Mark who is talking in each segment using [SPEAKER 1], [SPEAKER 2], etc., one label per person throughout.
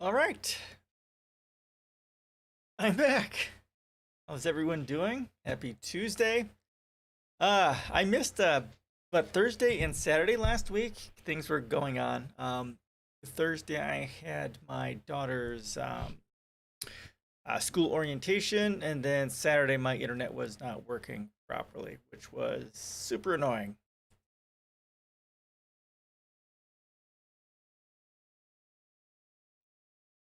[SPEAKER 1] All right, I'm back. How's everyone doing? Happy Tuesday. I missed but Thursday and Saturday last week things were going on. Thursday I had my daughter's school orientation, and then Saturday my internet was not working properly, which was super annoying.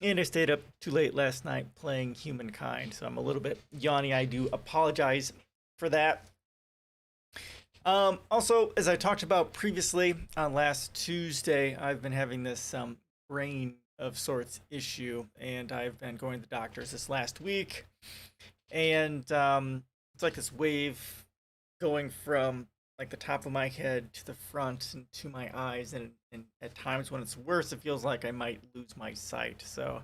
[SPEAKER 1] And I stayed up too late last night playing Humankind, so I'm a little bit yawny. I do apologize for that. Also, as I talked about previously on last Tuesday, I've been having this brain of sorts issue, and I've been going to the doctors this last week. And it's like this wave going from like the top of my head to the front and to my eyes, and at times when it's worse, it feels like I might lose my sight. So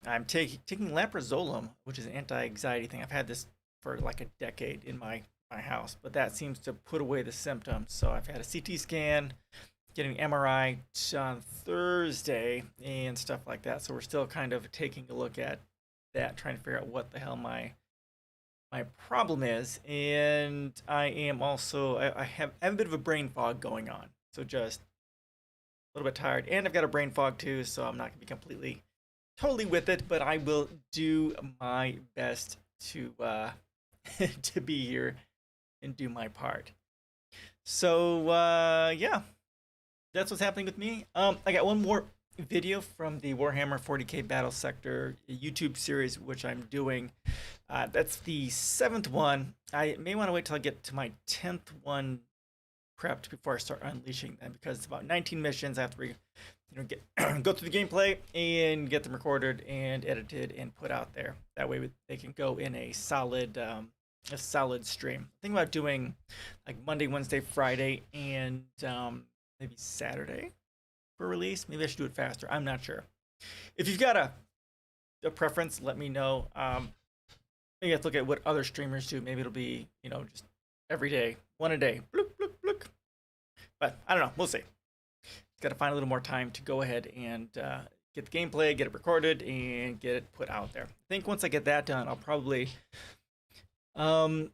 [SPEAKER 1] I'm taking leprazolam, which is an anti-anxiety thing. I've had this for like a decade in my house, but that seems to put away the symptoms. So I've had a CT scan, getting an MRI on Thursday, and stuff like that. So we're still kind of taking a look at that, trying to figure out what the hell my problem is. And I am also I have a bit of a brain fog going on, so just a little bit tired, and I've got a brain fog too, so I'm not gonna be completely totally with it, but I will do my best to to be here and do my part. So yeah, that's what's happening with me. I got one more video from the Warhammer 40K Battle Sector YouTube series, which I'm doing. That's the 7th one. I may want to wait till I get to my 10th one prepped before I start unleashing them, because it's about 19 missions. I have to get go through the gameplay and get them recorded and edited and put out there. That way they can go in a solid stream. Think about doing like Monday, Wednesday, Friday, and maybe Saturday for release. Maybe I should do it faster. I'm not sure. If you've got a preference, let me know. Maybe I have to look at what other streamers do. Maybe it'll be, just every day, one a day. Blook, blook, blook. But I don't know. We'll see. Got to find a little more time to go ahead and get the gameplay, get it recorded, and get it put out there. I think once I get that done, I'll probably I'll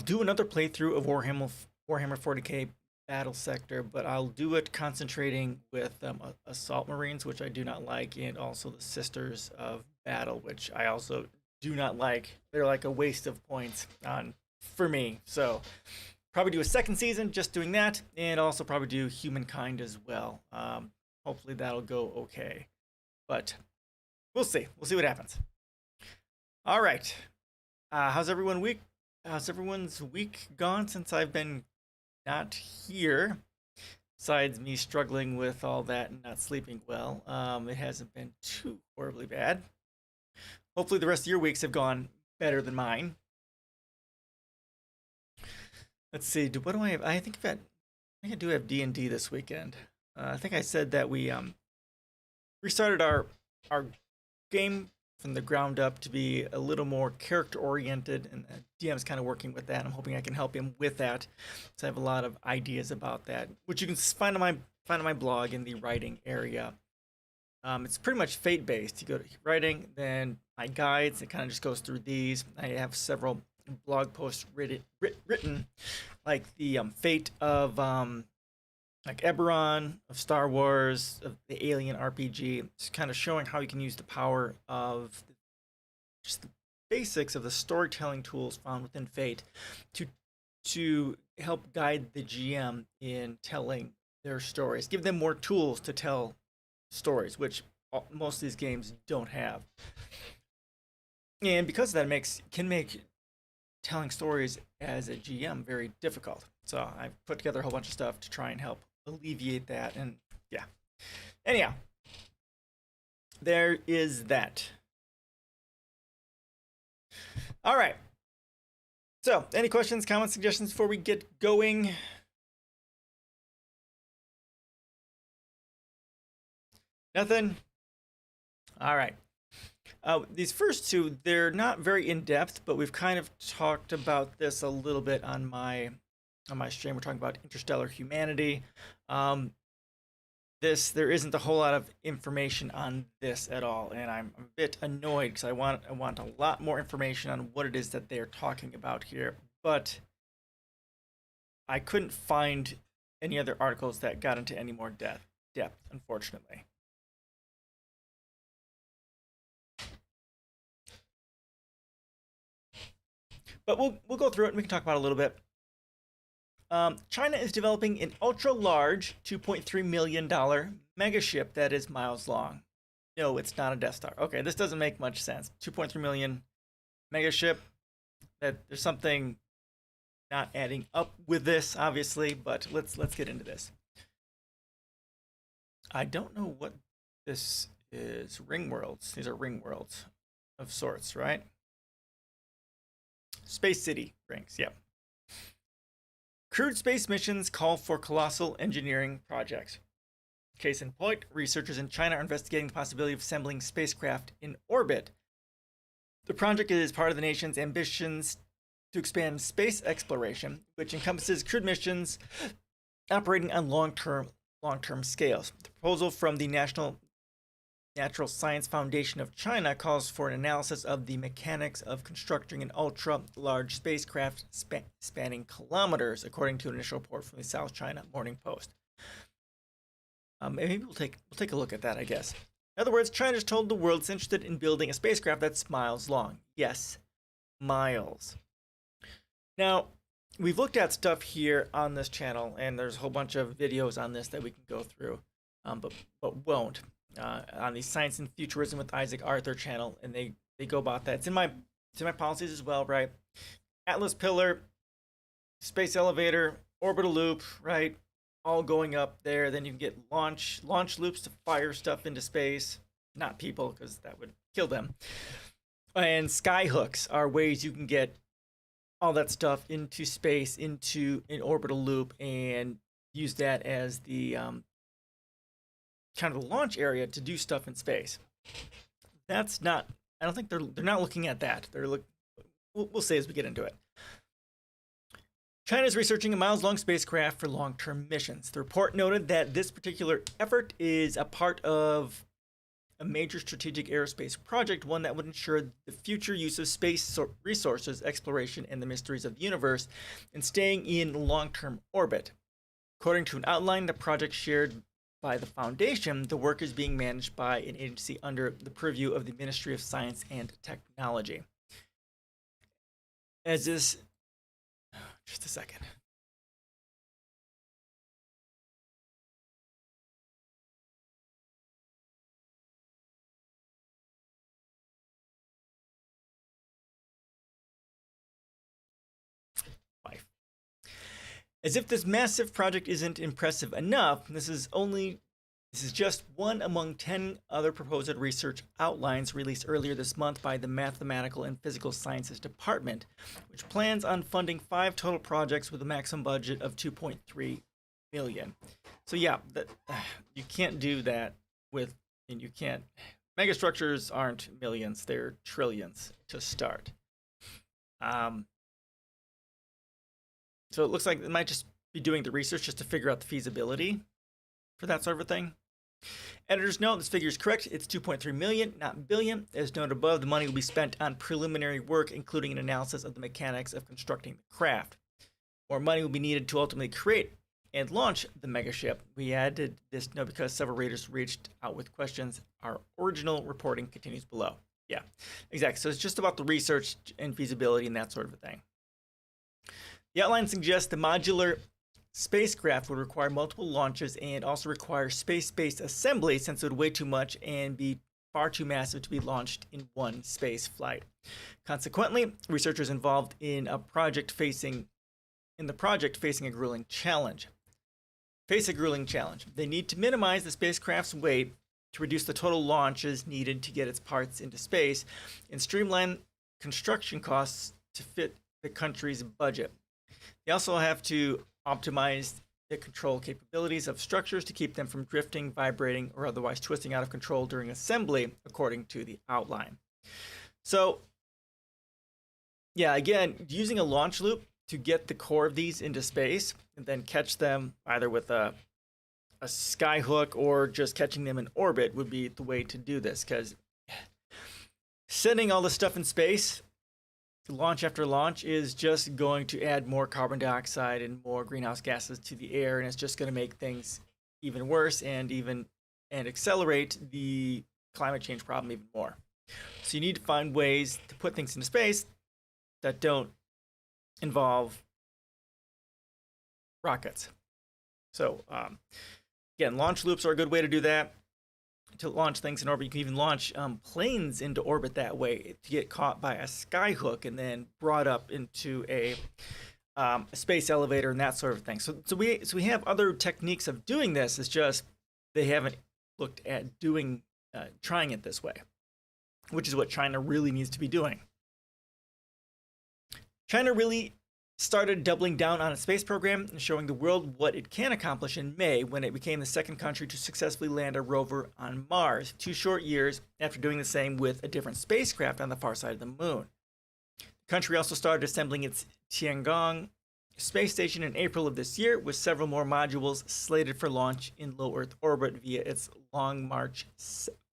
[SPEAKER 1] do another playthrough of Warhammer 40K Battle Sector, but I'll do it concentrating with Assault Marines, which I do not like, and also the Sisters of Battle, which I also do not like. They're like a waste of points for me. So probably do a second season just doing that, and also probably do Humankind as well. Hopefully that'll go okay, but we'll see. We'll see what happens. All right. How's everyone's week gone since I've been not here? Besides me struggling with all that and not sleeping well, it hasn't been too horribly bad. Hopefully the rest of your weeks have gone better than mine. Let's see. What do I have? I think I do have D&D this weekend. I think I said that we restarted our game from the ground up to be a little more character oriented, and the DM's kind of working with that. I'm hoping I can help him with that. So I have a lot of ideas about that, which you can find on my blog in the writing area. It's pretty much fate based. You go to writing, then my guides. It kind of just goes through these. I have several blog posts written like the fate of like Eberron, of Star Wars, of the Alien RPG. It's kind of showing how you can use the power of just the basics of the storytelling tools found within Fate to help guide the GM in telling their stories. Give them more tools to tell stories, which most of these games don't have. And because of that, can make telling stories as a GM very difficult. So I've put together a whole bunch of stuff to try and help alleviate that. And yeah, anyhow, there is that. All right, so any questions, comments, suggestions before we get going? Nothing. All right. These first two, they're not very in-depth, but we've kind of talked about this a little bit on my stream. We're talking about Interstellar Humanity. there isn't a whole lot of information on this at all, and I'm a bit annoyed because I want a lot more information on what it is that they're talking about here, but I couldn't find any other articles that got into any more depth, unfortunately. But we'll go through it and we can talk about it a little bit. China is developing an ultra-large $2.3 million megaship that is miles long. No, it's not a Death Star. Okay, this doesn't make much sense. 2.3 million megaship. That there's something not adding up with this, obviously, but let's get into this. I don't know what this is. Ring worlds. These are ring worlds of sorts, right? Space City rings, yep. Crewed space missions call for colossal engineering projects. Case in point, researchers in China are investigating the possibility of assembling spacecraft in orbit. The project is part of the nation's ambitions to expand space exploration, which encompasses crewed missions operating on long-term scales. The proposal from the Natural Science Foundation of China calls for an analysis of the mechanics of constructing an ultra-large spacecraft spanning kilometers, according to an initial report from the South China Morning Post. Maybe we'll take a look at that, I guess. In other words, China's told the world it's interested in building a spacecraft that's miles long. Yes, miles. Now, we've looked at stuff here on this channel, and there's a whole bunch of videos on this that we can go through, but won't. On the Science and Futurism with Isaac Arthur channel, and they go about that. It's in my policies as well, right? Atlas Pillar, space elevator, orbital loop, right? All going up there. Then you can get launch loops to fire stuff into space. Not people, because that would kill them. And sky hooks are ways you can get all that stuff into space, into an orbital loop, and use that as the kind of the launch area to do stuff in space. That's not. I don't think they're not looking at that. We'll say as we get into it. China is researching a miles-long spacecraft for long-term missions. The report noted that this particular effort is a part of a major strategic aerospace project, one that would ensure the future use of space resources, exploration, and the mysteries of the universe, and staying in long-term orbit. According to an outline, the project shared by the foundation, the work is being managed by an agency under the purview of the Ministry of Science and Technology. As this, just a second. As if this massive project isn't impressive enough, this is just one among 10 other proposed research outlines released earlier this month by the Mathematical and Physical Sciences Department, which plans on funding 5 total projects with a maximum budget of $2.3 million. So yeah, you can't do that and you can't. Megastructures aren't millions, they're trillions to start. So it looks like it might just be doing the research just to figure out the feasibility for that sort of thing. Editors note this figure is correct. It's 2.3 million, not billion. As noted above, the money will be spent on preliminary work, including an analysis of the mechanics of constructing the craft. More money will be needed to ultimately create and launch the megaship. We added this note because several readers reached out with questions. Our original reporting continues below. Yeah, exactly. So it's just about the research and feasibility and that sort of a thing. The outline suggests the modular spacecraft would require multiple launches and also require space-based assembly, since it would weigh too much and be far too massive to be launched in one space flight. Consequently, researchers involved in the project facing a grueling challenge. They need to minimize the spacecraft's weight to reduce the total launches needed to get its parts into space and streamline construction costs to fit the country's budget. They also have to optimize the control capabilities of structures to keep them from drifting, vibrating, or otherwise twisting out of control during assembly, according to the outline. So, yeah, again, using a launch loop to get the core of these into space and then catch them either with a a skyhook or just catching them in orbit would be the way to do this, because sending all this stuff in space, launch after launch, is just going to add more carbon dioxide and more greenhouse gases to the air, and it's just going to make things even worse and accelerate the climate change problem even more. So you need to find ways to put things into space that don't involve rockets. So again, launch loops are a good way to do that. To launch things in orbit, you can even launch planes into orbit that way, to get caught by a skyhook and then brought up into a space elevator and that sort of thing. So we have other techniques of doing this. It's just they haven't looked at trying it this way, which is what China really needs to be doing. China really started doubling down on its space program and showing the world what it can accomplish in May, when it became the second country to successfully land a rover on Mars, 2 short years after doing the same with a different spacecraft on the far side of the moon. The country also started assembling its Tiangong space station in April of this year, with several more modules slated for launch in low Earth orbit via its Long March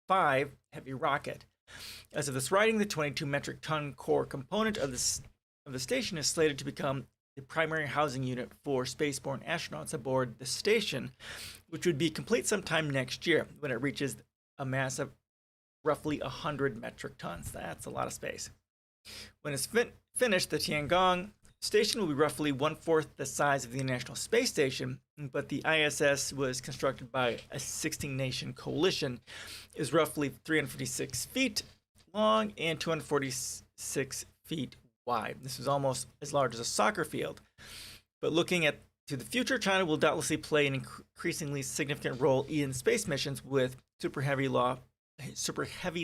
[SPEAKER 1] 5 heavy rocket. As of this writing, the 22 metric ton core component of the station is slated to become the primary housing unit for spaceborne astronauts aboard the station, which would be complete sometime next year when it reaches a mass of roughly 100 metric tons. That's a lot of space. When it's finished, the Tiangong station will be roughly 1/4 the size of the International Space Station, but the ISS was constructed by a 16-nation coalition, is roughly 356 feet long and 246 feet wide. This is almost as large as a soccer field. But looking to the future, China will doubtlessly play an increasingly significant role in space missions, with super heavy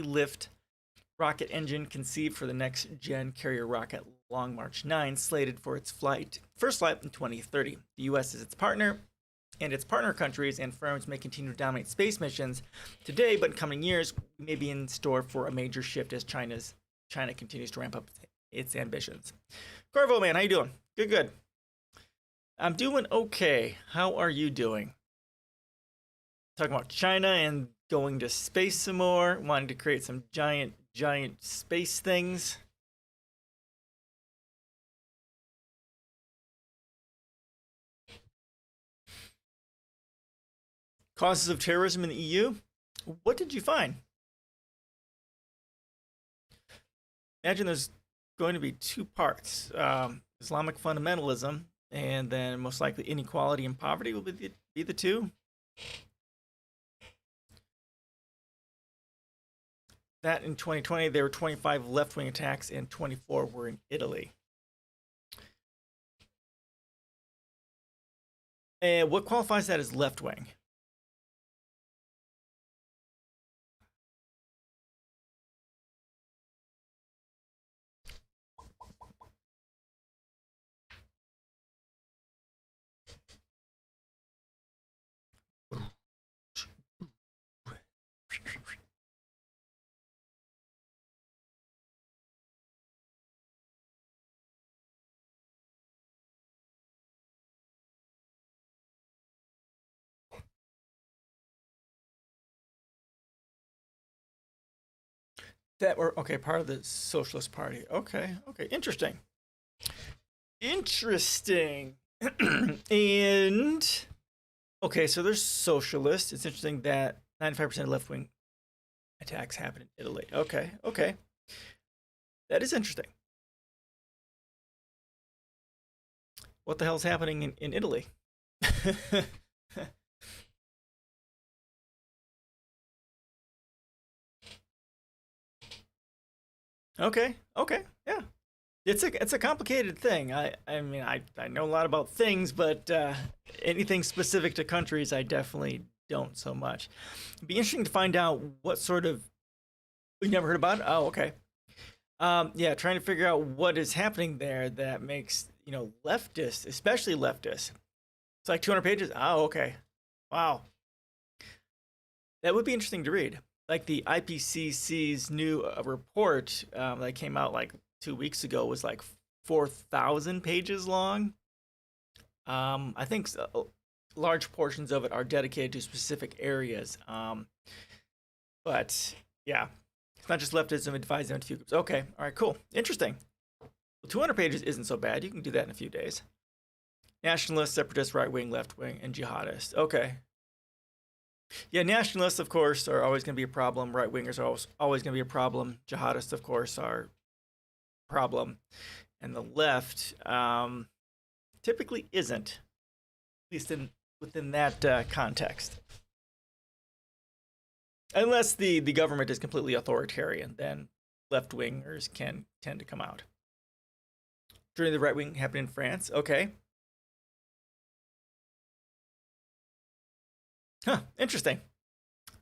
[SPEAKER 1] lift rocket engine conceived for the next gen carrier rocket Long March 9, slated for its first flight in 2030. The US is its partner, and its partner countries and firms may continue to dominate space missions today, but in coming years we may be in store for a major shift as China continues to ramp up its ambitions. Corvo, man, how you doing? Good. I'm doing okay. How are you doing? Talking about China and going to space some more, wanting to create some giant space things. Causes of terrorism in the EU? What did you find? Imagine there's going to be 2 parts. Islamic fundamentalism, and then most likely inequality and poverty will be the 2. That in 2020, there were 25 left-wing attacks and 24 were in Italy. And what qualifies that as left-wing? That were, okay, part of the Socialist Party. Okay, interesting. And okay, so there's socialists. It's interesting that 95% of left-wing attacks happen in Italy. Okay. That is interesting. What the hell's happening in Italy? Okay, yeah. It's a complicated thing. I mean, I know a lot about things, but anything specific to countries, I definitely don't so much. It'd be interesting to find out what sort of. You never heard about it? Oh, okay. Yeah, trying to figure out what is happening there that makes leftists, especially leftists. It's like 200 pages. Oh, okay. Wow. That would be interesting to read. Like the IPCC's new report that came out like 2 weeks ago was like 4,000 pages long. I think large portions of it are dedicated to specific areas. But yeah, it's not just leftism, it divides them into a few groups. Okay, all right, cool. Interesting. Well, 200 pages isn't so bad. You can do that in a few days. Nationalists, separatists, right wing, left wing, and jihadists. Okay. Yeah, nationalists, of course, are always going to be a problem. Right wingers are always going to be a problem. Jihadists, of course, are a problem. And the left typically isn't, at least within that context. Unless the government is completely authoritarian, then left wingers can tend to come out. During the right wing happened in France. Okay. Huh, interesting.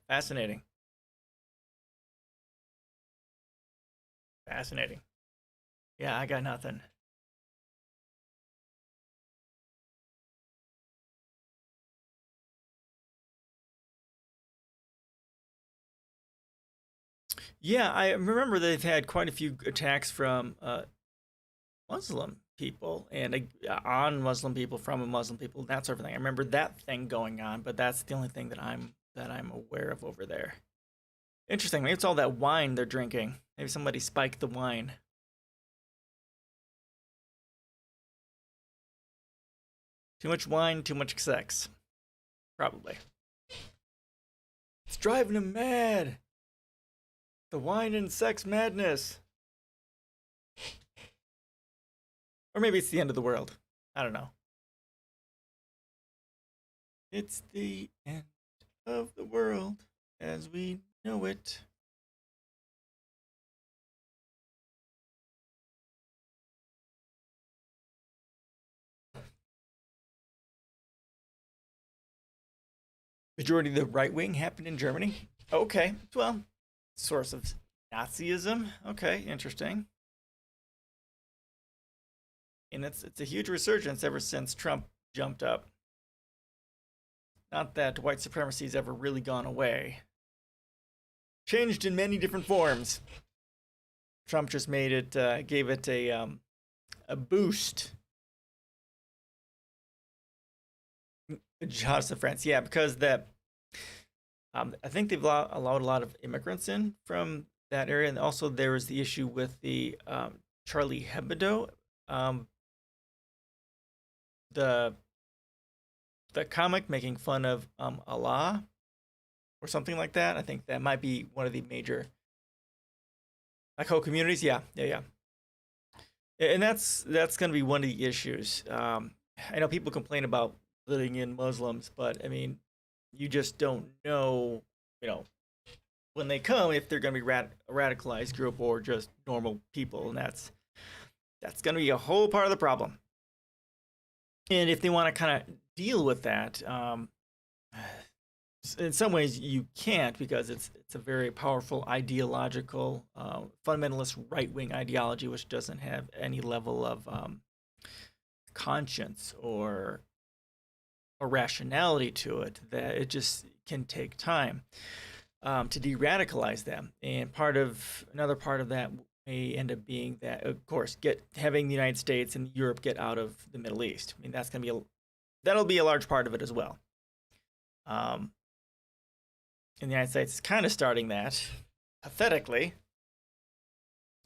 [SPEAKER 1] Fascinating. Fascinating. Yeah, I got nothing. Yeah, I remember they've had quite a few attacks from Muslim people and on Muslim people from a Muslim people, that sort of thing. I remember that thing going on, but that's the only thing that I'm aware of over there. Interesting. Maybe it's all that wine they're drinking. Maybe somebody spiked the wine. Too much wine, too much sex. Probably. It's driving him mad. The wine and sex madness. Or maybe it's the end of the world. I don't know. It's the end of the world as we know it. Majority of the right wing happened in Germany. Okay, well, source of Nazism. Okay, interesting. And it's a huge resurgence ever since Trump jumped up. Not that white supremacy's ever really gone away. Changed in many different forms. Trump just made it, gave it a boost. Jihadists in France, yeah, because that I think they've allowed a lot of immigrants in from that area, and also there was the issue with the Charlie Hebdo, um, the comic making fun of Allah or something like that. I think that might be one of the major like whole communities. Yeah, yeah, yeah. And that's going to be one of the issues. I know people complain about living in Muslims, but I mean, you just don't know, you know, when they come if they're going to be a radicalized group or just normal people, and that's going to be a whole part of the problem. And if they want to kind of deal with that, in some ways you can't because it's a very powerful ideological fundamentalist right wing ideology which doesn't have any level of conscience or rationality to it. That it just can take time to de-radicalize them, and another part of that may end up being that, of course, having the United States and Europe get out of the Middle East. I mean, that'll be a large part of it as well. Um, and the United States is kind of starting that pathetically,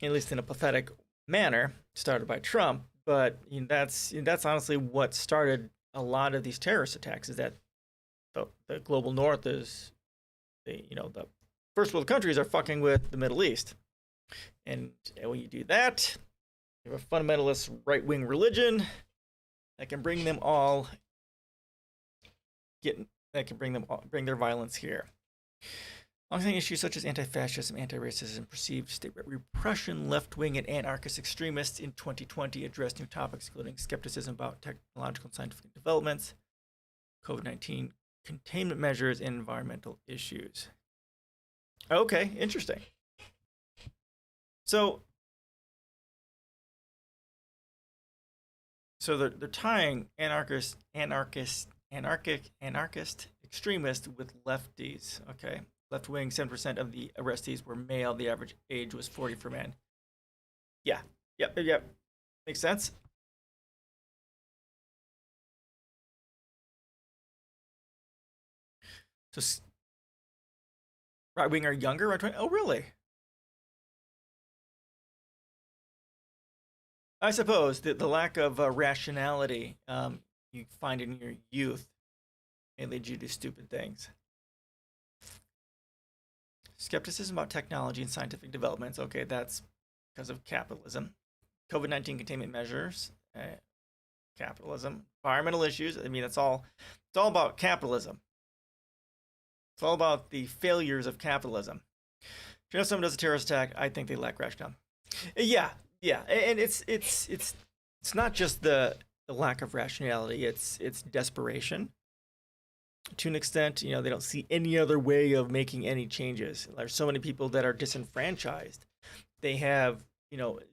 [SPEAKER 1] at least in a pathetic manner, started by Trump. But that's honestly what started a lot of these terrorist attacks. Is that the global North is the first world countries are fucking with the Middle East, and when you do that, you have a fundamentalist right wing religion that can bring them all bring their violence here. Long-standing issues such as anti-fascism, anti-racism, perceived state repression, left-wing and anarchist extremists in 2020 addressed new topics including skepticism about technological and scientific developments, COVID-19 containment measures, and environmental issues. Okay, interesting. So they're tying anarchist extremists with lefties. Okay, left wing. 7% of the arrestees were male. The average age was 40 for men. Yeah, yep. Makes sense. So right wing are younger, right? Oh, really? I suppose the lack of rationality you find in your youth may lead you to stupid things. Skepticism about technology and scientific developments. Okay, that's because of capitalism. COVID-19 containment measures, capitalism. Environmental issues. I mean, that's all. It's all about capitalism. It's all about the failures of capitalism. If you know someone does a terrorist attack, I think they lack rationale. Yeah, yeah, and it's not just the lack of rationality. It's desperation. To an extent, they don't see any other way of making any changes. There's so many people that are disenfranchised. They have,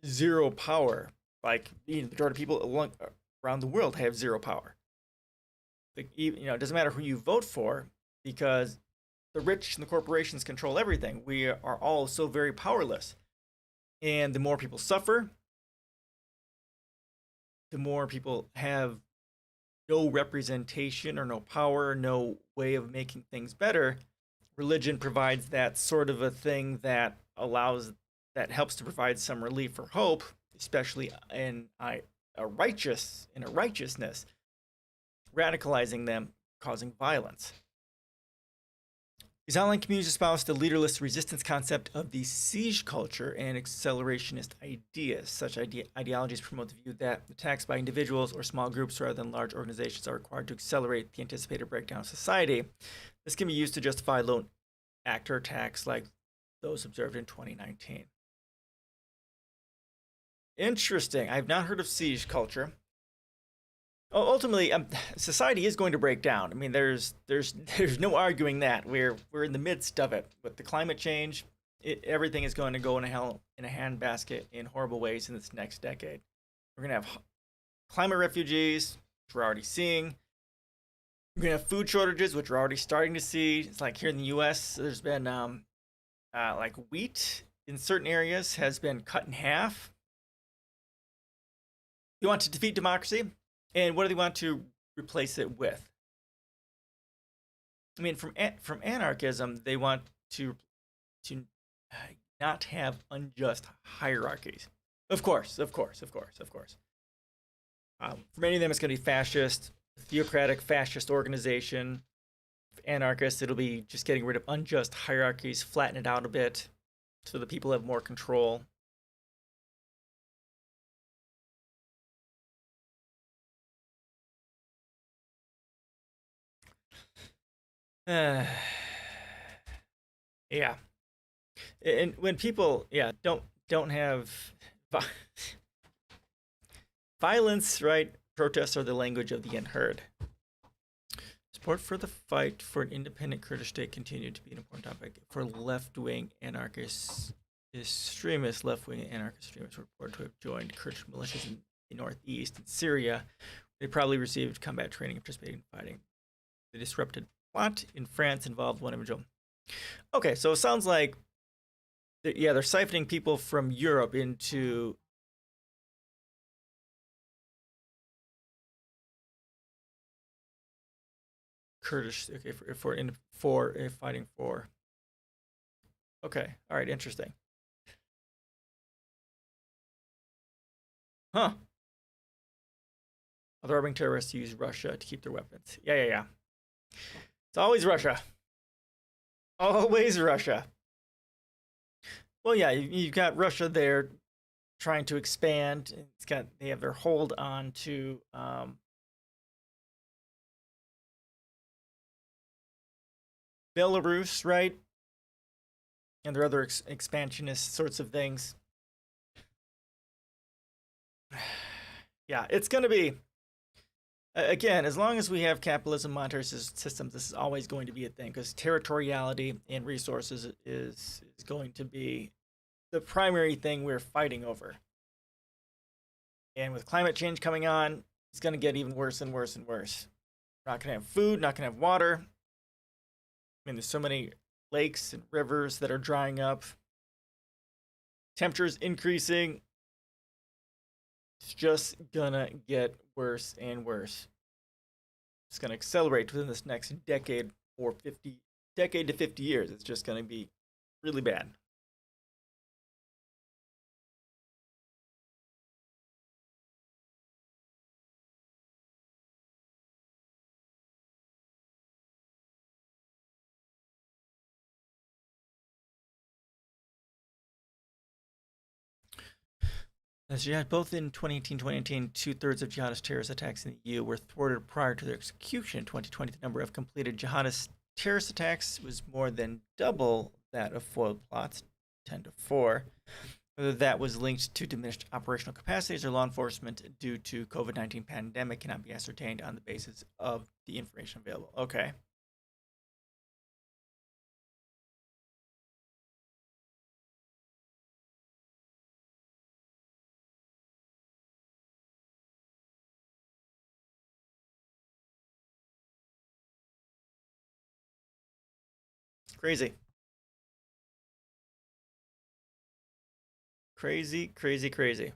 [SPEAKER 1] zero power. Like, the majority of people around the world have zero power. It doesn't matter who you vote for because the rich and the corporations control everything. We are all so very powerless. And the more people suffer, the more people have no representation or no power, no way of making things better. Religion provides that sort of a thing that helps to provide some relief or hope, especially in a righteousness, radicalizing them, causing violence. These online communities espouse the leaderless resistance concept of the siege culture and accelerationist ideas. Such ideologies promote the view that attacks by individuals or small groups rather than large organizations are required to accelerate the anticipated breakdown of society. This can be used to justify lone actor attacks like those observed in 2019. Interesting. I've not heard of siege culture. Ultimately, society is going to break down. I mean, there's no arguing that we're in the midst of it. With the climate change, everything is going to go in a handbasket in horrible ways in this next decade. We're going to have climate refugees, which we're already seeing. We're going to have food shortages, which we're already starting to see. It's like here in the U.S., there's been like wheat in certain areas has been cut in half. You want to defeat democracy? And what do they want to replace it with? I mean, from anarchism, they want to not have unjust hierarchies. Of course. For many of them, it's going to be fascist, theocratic, fascist organization. For anarchists, it'll be just getting rid of unjust hierarchies, flatten it out a bit, so the people have more control. Yeah, and when people, don't have violence, right? Protests are the language of the unheard. Support for the fight for an independent Kurdish state continued to be an important topic for left-wing anarchists. Extremist left-wing anarchist extremists were reported to have joined Kurdish militias in the northeast and Syria. They probably received combat training and participated in fighting. The disrupted plot in France involved one individual. Okay, so it sounds like, they're siphoning people from Europe into Kurdish. Okay, for fighting for. Okay, all right, interesting. Huh? Other arming terrorists use Russia to keep their weapons. Yeah. It's always Russia. Always Russia. Well, yeah, you've got Russia there trying to expand. They have their hold on to Belarus, right? And their other expansionist sorts of things. Yeah, it's going to be, again, as long as we have capitalism, monetary systems, this is always going to be a thing because territoriality and resources is going to be the primary thing we're fighting over. And with climate change coming on, it's going to get even worse and worse and worse. We're not going to have food, not going to have water. I mean, there's so many lakes and rivers that are drying up. Temperatures increasing. It's just gonna get worse and worse. It's gonna accelerate within this next decade or 50 decade to 50 years. It's just going to be really bad. As jihad, both in 2018 2019, two-thirds of jihadist terrorist attacks in the EU were thwarted prior to their execution. In 2020, the number of completed jihadist terrorist attacks was more than double that of foiled plots, 10 to 4. Whether that was linked to diminished operational capacities or law enforcement due to COVID-19 pandemic cannot be ascertained on the basis of the information available. Okay. Crazy. Crazy, crazy, crazy.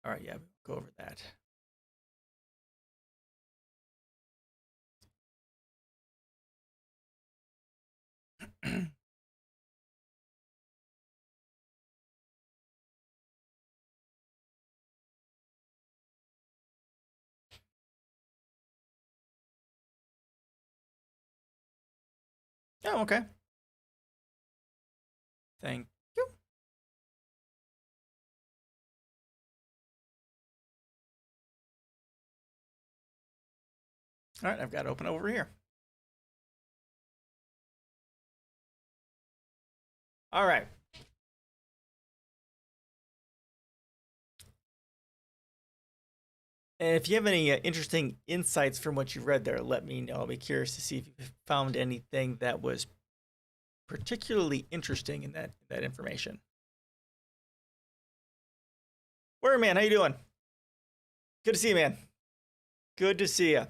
[SPEAKER 1] All right, yeah, we'll go over that. Oh, okay. Thank you. All right, I've got to open over here. All right. And if you have any interesting insights from what you read there, let me know. I'll be curious to see if you found anything that was particularly interesting in that information. Warrior Man, how you doing? Good to see you, man. Good to see you.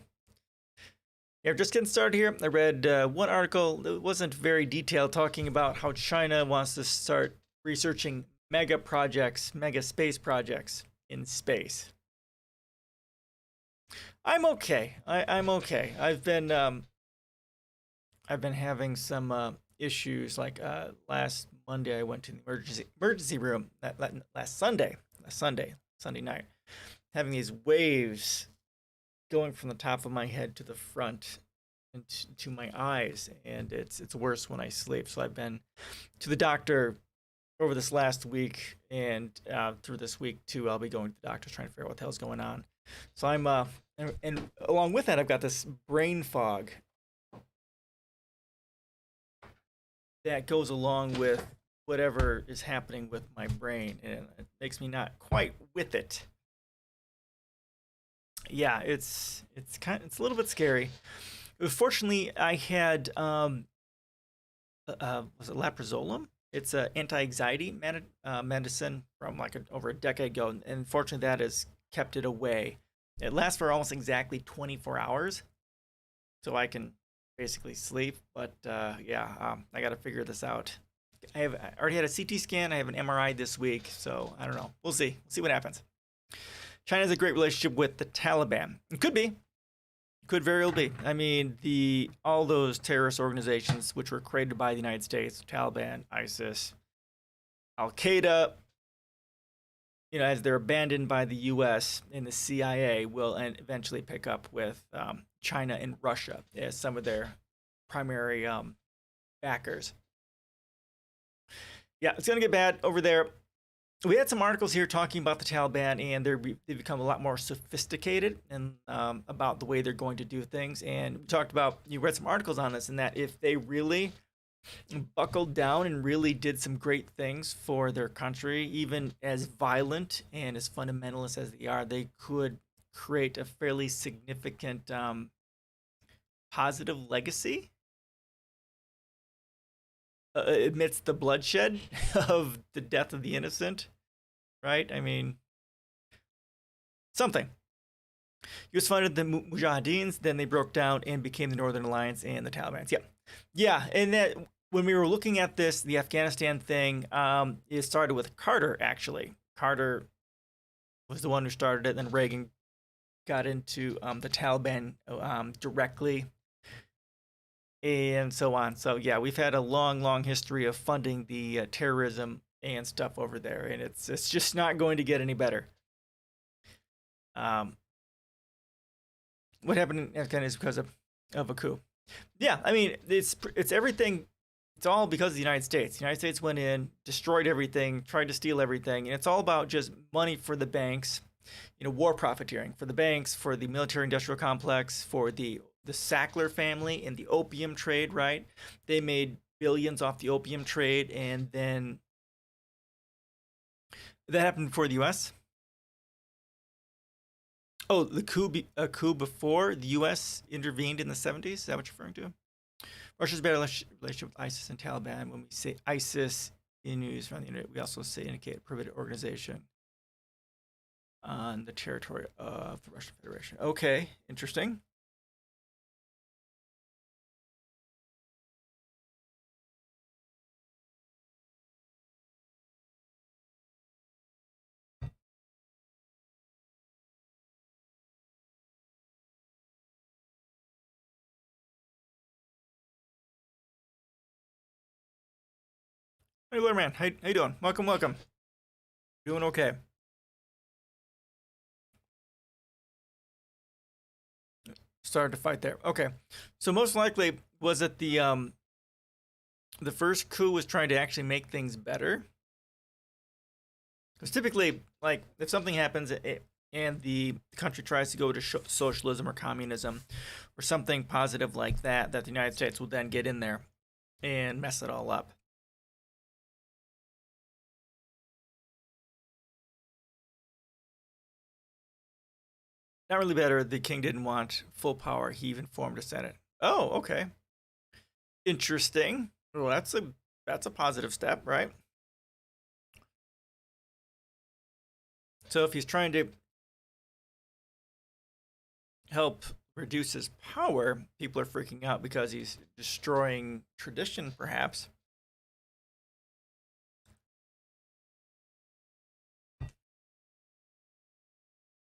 [SPEAKER 1] Yeah, just getting started here. I read one article that wasn't very detailed, talking about how China wants to start researching mega projects, mega space projects in space. I'm okay. I'm okay. I've been having some issues. Like last Monday, I went to the emergency room. Last Sunday night, having these waves going from the top of my head to the front and to my eyes, and it's worse when I sleep. So I've been to the doctor over this last week, and through this week too. I'll be going to the doctor trying to figure out what the hell's going on. So I'm and along with that, I've got this brain fog that goes along with whatever is happening with my brain, and it makes me not quite with it. Yeah, it's a little bit scary. Fortunately, I had was it Laprazolum? It's an anti-anxiety medicine from like over a decade ago, and unfortunately, that has kept it away. It lasts for almost exactly 24 hours, so I can basically sleep. But yeah, I got to figure this out. I already had a CT scan. I have an MRI this week, so I don't know. We'll see. We'll see what happens. China has a great relationship with the Taliban. It could be. Could very well be. I mean, all those terrorist organizations which were created by the United States, Taliban, ISIS, Al Qaeda, as they're abandoned by the U.S. and the CIA, will eventually pick up with China and Russia as some of their primary backers. Yeah, it's gonna get bad over there. We had some articles here talking about the Taliban, and they've become a lot more sophisticated and about the way they're going to do things. And we talked about, you read some articles on this, and that if they really buckled down and really did some great things for their country, even as violent and as fundamentalist as they are, they could create a fairly significant positive legacy amidst the bloodshed of the death of the innocent, right? I mean, something. US funded the Mujahideens, then they broke down and became the Northern Alliance and the Taliban. Yeah, and that when we were looking at this, the Afghanistan thing, it started with Carter, actually. Carter was the one who started it. Then Reagan got into the Taliban directly, and so on. So yeah, we've had a long, long history of funding the terrorism and stuff over there, and it's just not going to get any better. Um, what happened in Afghanistan is because of a coup. Yeah, I mean it's everything. It's all because of the United States. The United States went in, destroyed everything, tried to steal everything, and it's all about just money for the banks, war profiteering for the banks, for the military-industrial complex, for the Sackler family and the opium trade. Right? They made billions off the opium trade, and then that happened before the U.S. Oh, a coup before the U.S. intervened in the 70s. Is that what you're referring to? Russia's better relationship with ISIS and Taliban. When we say ISIS in news around the internet, we also say indicate a private organization on the territory of the Russian Federation. Okay, interesting. Hey, little man, how you doing? Welcome, welcome. Doing okay. Started to fight there. Okay, so most likely was it the first coup was trying to actually make things better? Because typically, like if something happens and the country tries to go to socialism or communism or something positive like that, that the United States will then get in there and mess it all up. Not really better. The king didn't want full power. He even formed a senate. Oh, okay, interesting. Well, that's a positive step, right? So if he's trying to help reduce his power, people are freaking out because he's destroying tradition, perhaps.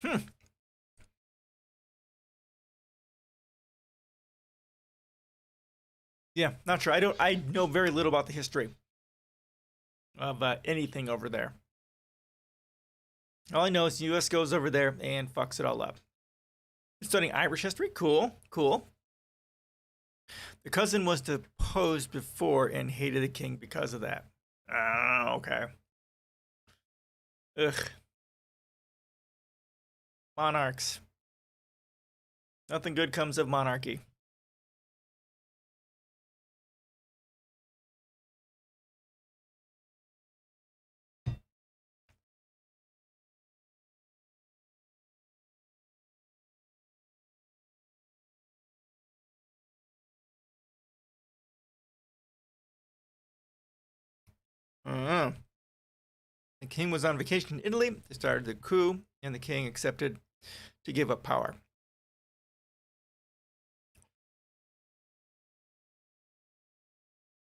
[SPEAKER 1] Hmm. Yeah, not sure. I don't. I know very little about the history of anything over there. All I know is the U.S. goes over there and fucks it all up. Studying Irish history, cool, cool. The cousin was deposed before and hated the king because of that. Okay. Ugh. Monarchs. Nothing good comes of monarchy. Uh, the king was on vacation in Italy. They started the coup, and the king accepted to give up power.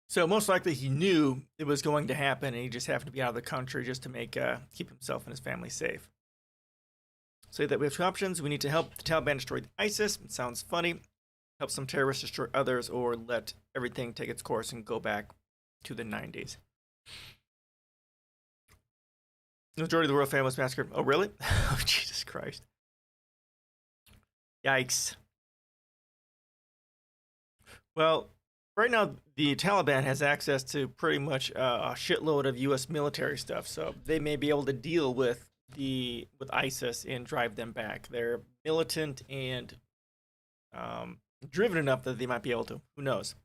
[SPEAKER 1] So most likely he knew it was going to happen, and he just happened to be out of the country just to make keep himself and his family safe. Say that we have two options. We need to help the Taliban destroy ISIS. It sounds funny. Help some terrorists destroy others, or let everything take its course and go back to the 90s. The majority of the royal family was massacred. Oh, really? Oh, Jesus Christ. Yikes. Well, right now the Taliban has access to pretty much a shitload of U.S. military stuff, so they may be able to deal with ISIS and drive them back. They're militant and um, driven enough that they might be able to. Who knows?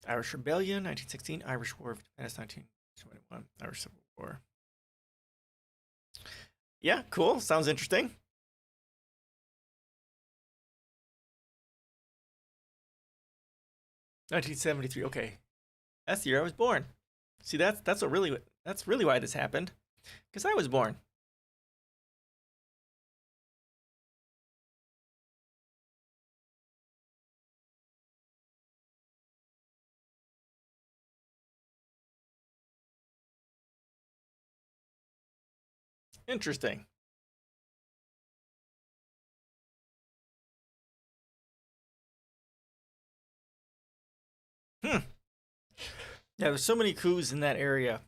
[SPEAKER 1] Irish Rebellion, 1916. Irish War of Independence, 1921. Irish Civil War. Yeah, cool. Sounds interesting. 1973. Okay, that's the year I was born. See, that's really why this happened, because I was born. Interesting. Hmm. Yeah, there's so many coups in that area.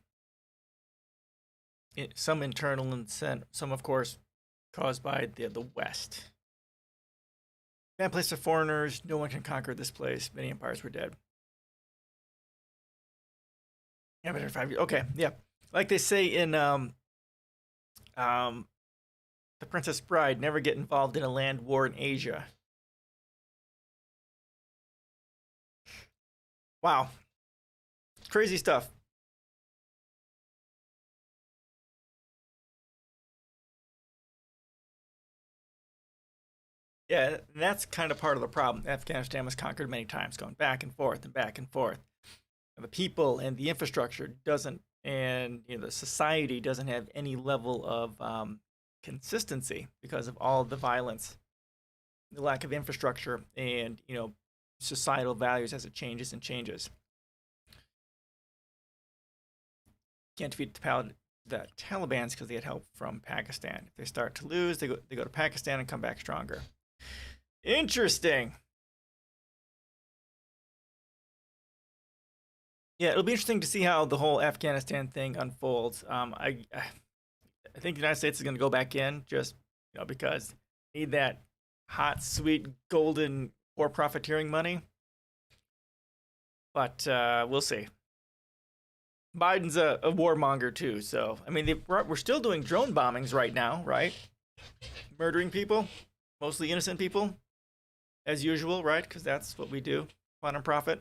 [SPEAKER 1] Some internal and some, of course, caused by the West. Bad place for foreigners. No one can conquer this place. Many empires were dead. Yeah, but 5 years. Okay, yeah. Like they say in um, The Princess Bride, never get involved in a land war in Asia. Wow, crazy stuff. Yeah, that's kind of part of the problem. Afghanistan was conquered many times, going back and forth and back and forth. And the people and the infrastructure doesn't, and the society doesn't have any level of consistency because of all of the violence, the lack of infrastructure, and societal values as it changes and changes. Can't defeat the Taliban's because they had help from Pakistan. If they start to lose, they go to Pakistan and come back stronger. Interesting. Yeah, it'll be interesting to see how the whole Afghanistan thing unfolds. I think the United States is going to go back in just because they need that hot, sweet, golden war profiteering money. But we'll see. Biden's a warmonger too, so I mean we're still doing drone bombings right now, right? Murdering people, mostly innocent people, as usual, right? Because that's what we do. Quantum profit.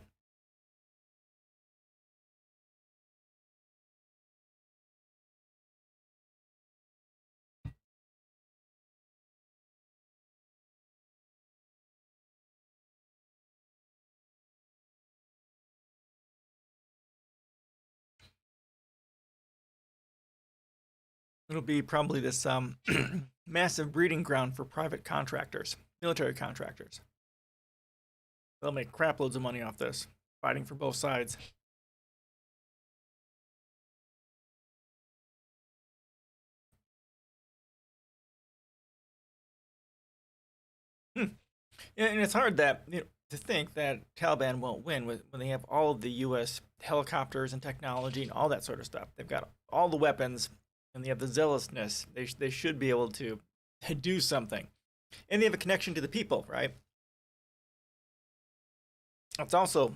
[SPEAKER 1] It'll be probably this massive breeding ground for private contractors, military contractors. They'll make crap loads of money off this, fighting for both sides. Hmm. And it's hard that to think that Taliban won't win when they have all of the U.S. helicopters and technology and all that sort of stuff. They've got all the weapons and they have the zealousness. They should be able to do something, and they have a connection to the people, right? It's also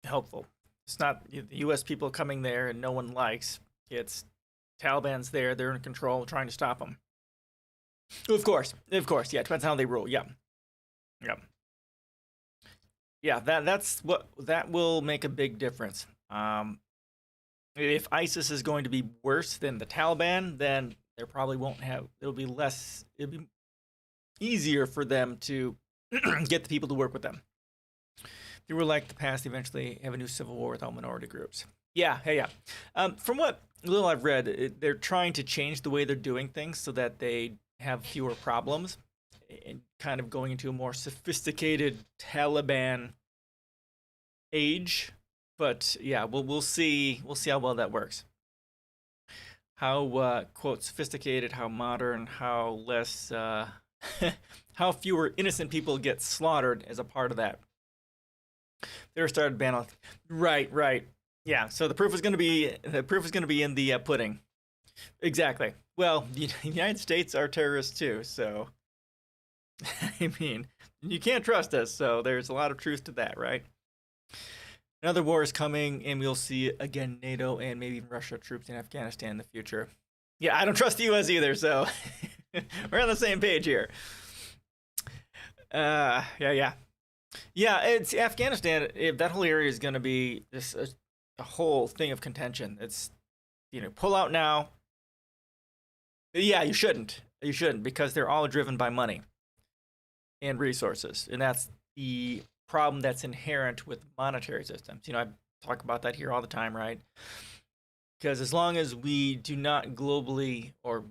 [SPEAKER 1] helpful. It's not the U.S. people coming there and no one likes. It's Taliban's there. They're in control, trying to stop them. Of course. Yeah, it depends on how they rule. Yeah, yeah, yeah. That will make a big difference. If ISIS is going to be worse than the Taliban, then there probably won't have. It'll be less. It'll be easier for them to get the people to work with them. They were like the past, eventually have a new civil war with all minority groups. Yeah, hey, yeah. From what little I've read, they're trying to change the way they're doing things so that they have fewer problems and kind of going into a more sophisticated Taliban age. But yeah, we'll see how well that works. How quote sophisticated, how modern, how less, how fewer innocent people get slaughtered as a part of that. They started banning. Right, right. Yeah. So the proof is going to be in the pudding. Exactly. Well, the United States are terrorists too, so I mean, you can't trust us. So there's a lot of truth to that, right? Another war is coming, and we'll see again NATO and maybe even Russia troops in Afghanistan in the future. Yeah, I don't trust the U.S. either, so we're on the same page here. Yeah. Yeah, it's Afghanistan. That whole area is going to be this a whole thing of contention. It's pull out now. Yeah, you shouldn't. You shouldn't because they're all driven by money and resources, and that's the problem that's inherent with monetary systems. I talk about that here all the time, right? Because as long as we do not globally or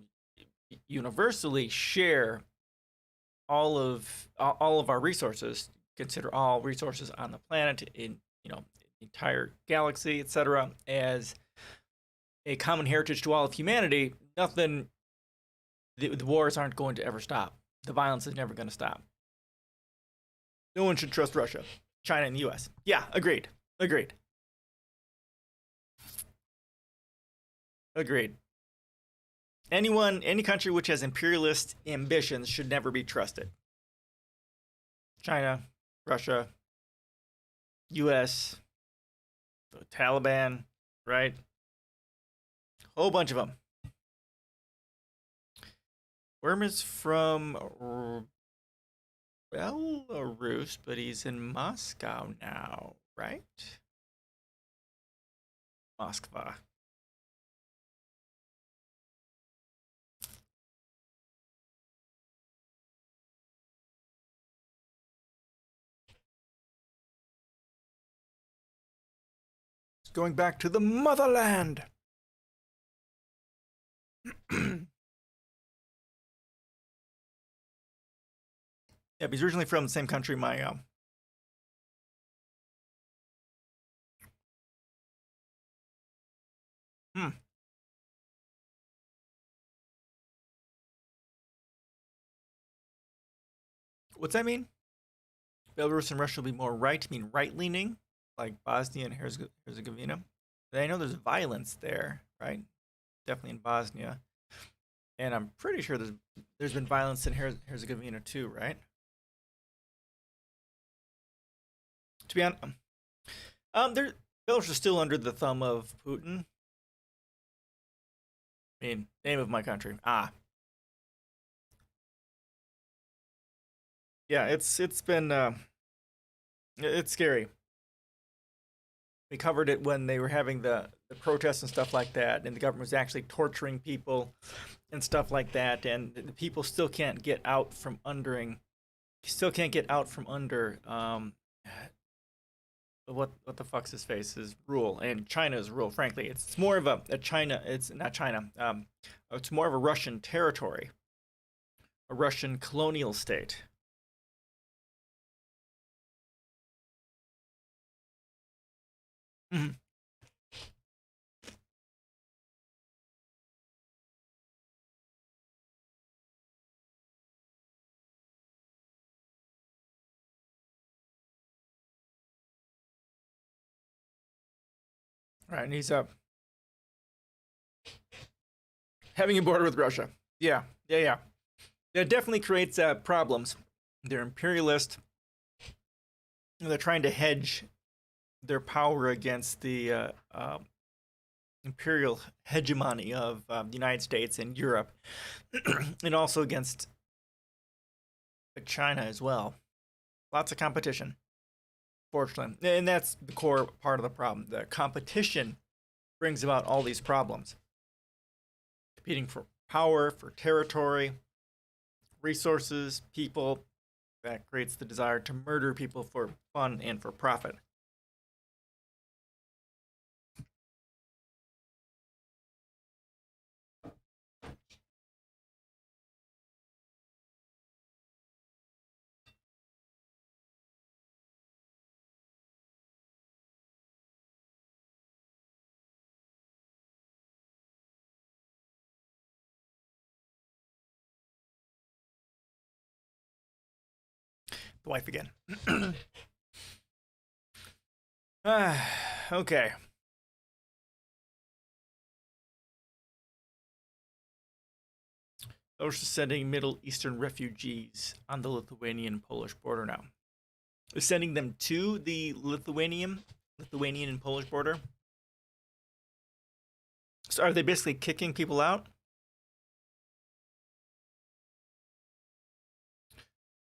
[SPEAKER 1] universally share all of our resources, consider all resources on the planet in the entire galaxy, etc., as a common heritage to all of humanity, nothing The wars aren't going to ever stop. The violence is never going to stop. No one should trust Russia, China, and the U.S. Yeah, agreed. Agreed. Agreed. Any country which has imperialist ambitions should never be trusted. China, Russia, U.S., the Taliban, right? Whole bunch of them. Worm is from Belarus, but he's in Moscow now, right? Moskva. Going back to the motherland. Yeah, he's originally from the same country my What's that mean? Belarus and Russia will be more right. You mean right-leaning, like Bosnia and Herzegovina? I know there's violence there, right? Definitely in Bosnia, and I'm pretty sure there's been violence in Herzegovina too, right? To be honest, Belarus is still under the thumb of Putin. I mean, name of my country. Yeah, it's been it's scary. We covered it when they were having the protests and stuff like that, and the government was actually torturing people and stuff like that, and the people still can't get out from under what the fuck's his face's rule, and China's rule. Frankly, it's more of a China. It's not China. It's more of a Russian territory, a Russian colonial state. Mhm. Right, and he's having a border with Russia. Yeah. That definitely creates problems. They're imperialist. They're trying to hedge their power against the imperial hegemony of the United States and Europe, and also against China as well. Lots of competition, fortunately. And that's the core part of the problem. The competition brings about all these problems. Competing for power, for territory, resources, people. That creates the desire to murder people for fun and for profit. The wife again. Okay. Those are sending Middle Eastern refugees on the Lithuanian-Polish border now. They're sending them to the Lithuanian and Polish border. So are they basically kicking people out?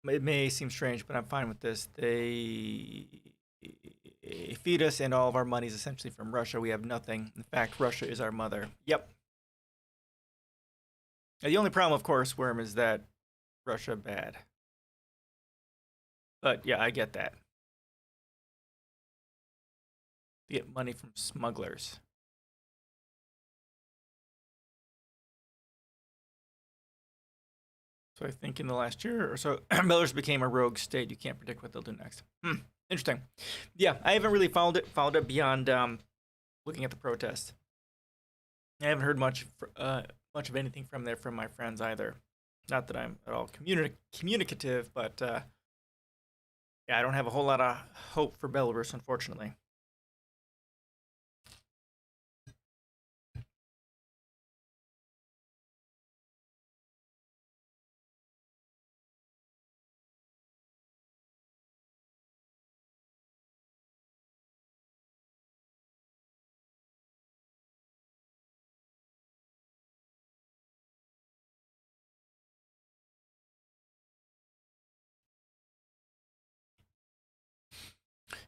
[SPEAKER 1] It may seem strange, but I'm fine with this. They feed us, and all of our money is essentially from Russia. We have nothing. In fact, Russia is our mother. Yep. The only problem, of course, Worm, is that Russia bad. But yeah, I get that. You get money from smugglers. So I think in the last year or so, Belarus became a rogue state. You can't predict what they'll do next. Interesting. Yeah, I haven't really followed it beyond looking at the protests. I haven't heard much much of anything from there from my friends either. Not that I'm at all communicative, but yeah, I don't have a whole lot of hope for Belarus, unfortunately.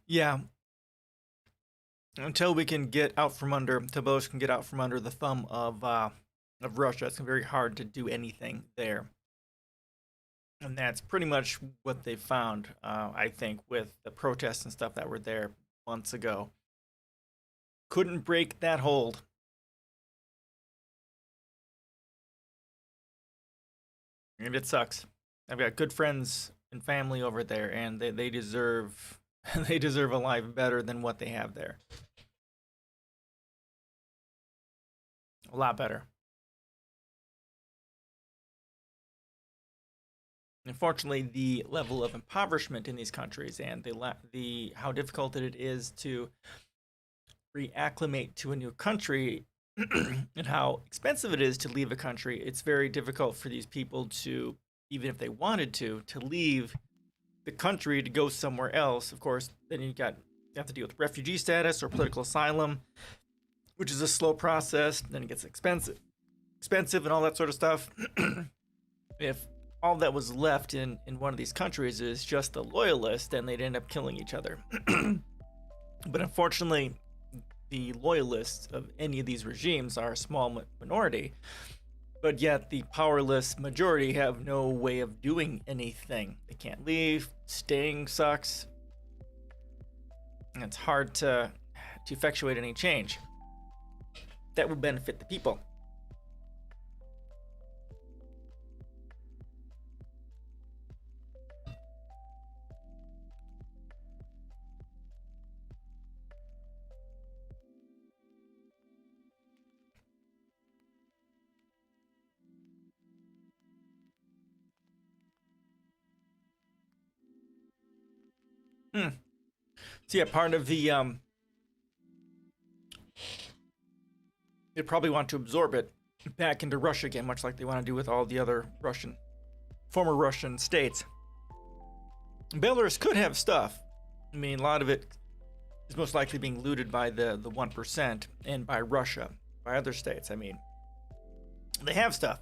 [SPEAKER 1] Yeah, until we can get out from under, until Belarus can get out from under the thumb of Russia, it's very hard to do anything there. And that's pretty much what they found, I think, with the protests and stuff that were there months ago. Couldn't break that hold. And it sucks. I've got good friends and family over there, and they deserve they deserve a life better than what they have there. A lot better. Unfortunately, the level of impoverishment in these countries and the how difficult it is to reacclimate to a new country and how expensive it is to leave a country, it's very difficult for these people to, even if they wanted to leave the country to go somewhere else. Of course, then you have to deal with refugee status or political asylum, which is a slow process. Then it gets expensive and all that sort of stuff. If all that was left in one of these countries is just the loyalists, then they'd end up killing each other. But unfortunately, the loyalists of any of these regimes are a small minority, but yet the powerless majority have no way of doing anything. They can't leave. Staying sucks. And it's hard to effectuate any change that would benefit the people. Hmm. So yeah, part of the they probably want to absorb it back into Russia again, much like they want to do with all the other former Russian states. Belarus could have stuff. I mean, a lot of it is most likely being looted by the 1% and by Russia, by other states. I mean, they have stuff.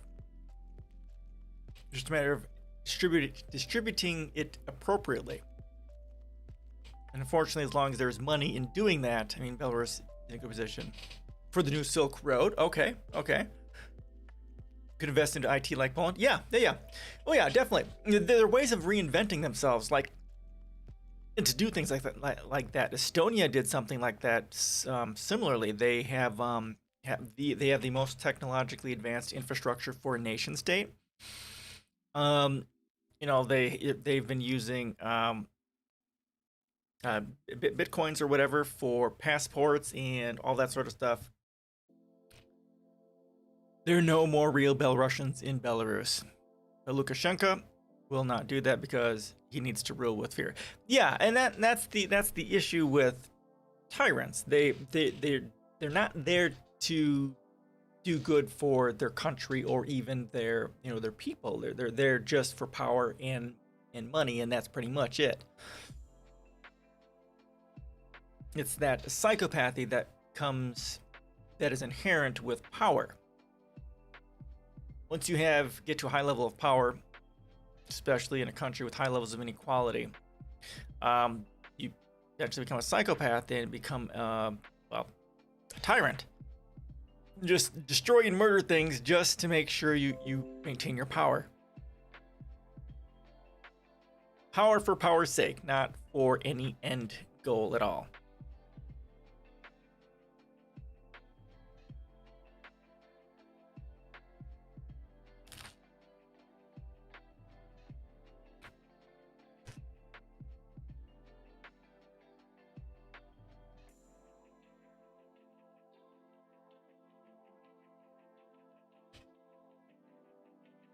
[SPEAKER 1] It's just a matter of distributing it appropriately. And unfortunately, as long as there's money in doing that, I mean, Belarus is in a good position. For the new Silk Road, okay. Could invest into IT like Poland. Yeah. Oh yeah, definitely. There are ways of reinventing themselves, like, and to do things like that. Estonia did something like that. Similarly, they have the most technologically advanced infrastructure for a nation state. They've been using bitcoins or whatever for passports and all that sort of stuff. There are no more real Belarusians in Belarus. But Lukashenko will not do that because he needs to rule with fear. Yeah, and that's the issue with tyrants. They're not there to do good for their country or even their people. They're there just for power and money, and that's pretty much it. It's that psychopathy that is inherent with power. Once you get to a high level of power, especially in a country with high levels of inequality, you actually become a psychopath and become a tyrant. Just destroy and murder things just to make sure you maintain your power. Power for power's sake, not for any end goal at all.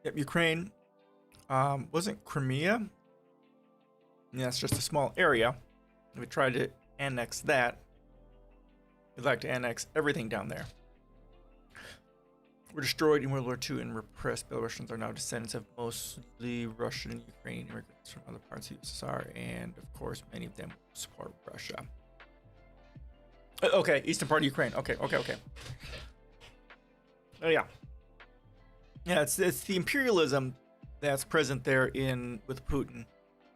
[SPEAKER 1] Yep, Ukraine wasn't Crimea. Yeah, it's just a small area. We tried to annex that. We'd like to annex everything down there. Were destroyed in World War II and repressed. Belarusians are now descendants of mostly Russian and Ukrainian immigrants from other parts of the USSR, and of course, many of them support Russia. Okay, eastern part of Ukraine. Okay. Oh yeah, it's the imperialism that's present there with Putin.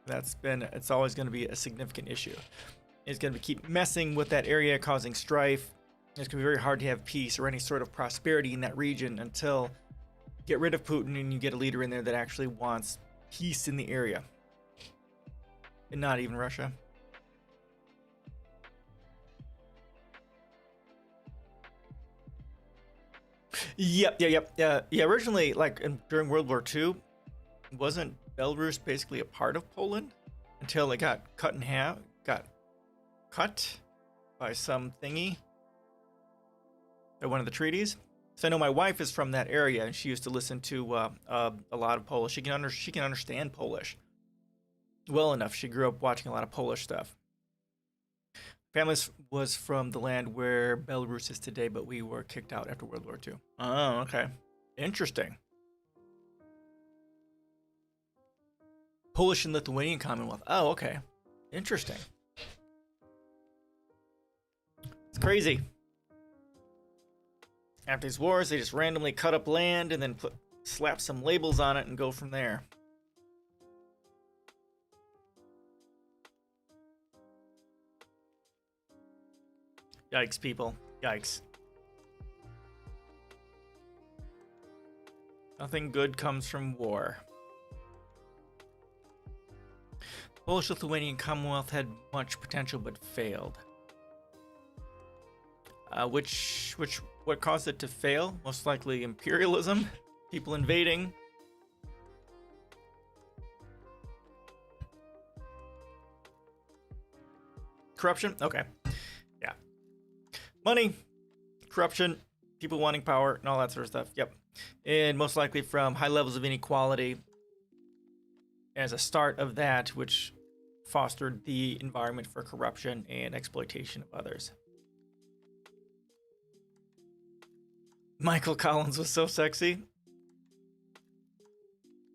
[SPEAKER 1] It's always going to be a significant issue. It's going to keep messing with that area, causing strife. It's going to be very hard to have peace or any sort of prosperity in that region until you get rid of Putin and you get a leader in there that actually wants peace in the area. And not even Russia. Yep. Yeah, originally, during World War II, wasn't Belarus basically a part of Poland until it got cut in half, got cut by some thingy at one of the treaties. So I know my wife is from that area, and she used to listen to a lot of Polish. She can understand Polish well enough. She grew up watching a lot of Polish stuff. Family was from the land where Belarus is today, but we were kicked out after World War II. Oh, okay. Interesting. Polish and Lithuanian Commonwealth. Oh, okay. Interesting. It's crazy. After these wars, they just randomly cut up land and then slap some labels on it and go from there. Yikes, people. Yikes. Nothing good comes from war. The Polish-Lithuanian Commonwealth had much potential but failed. What caused it to fail? Most likely imperialism, people invading. Corruption? Okay. Yeah. Money, corruption, people wanting power, and all that sort of stuff. Yep. And most likely from high levels of inequality as a start of that, which fostered the environment for corruption and exploitation of others. Michael Collins was so sexy.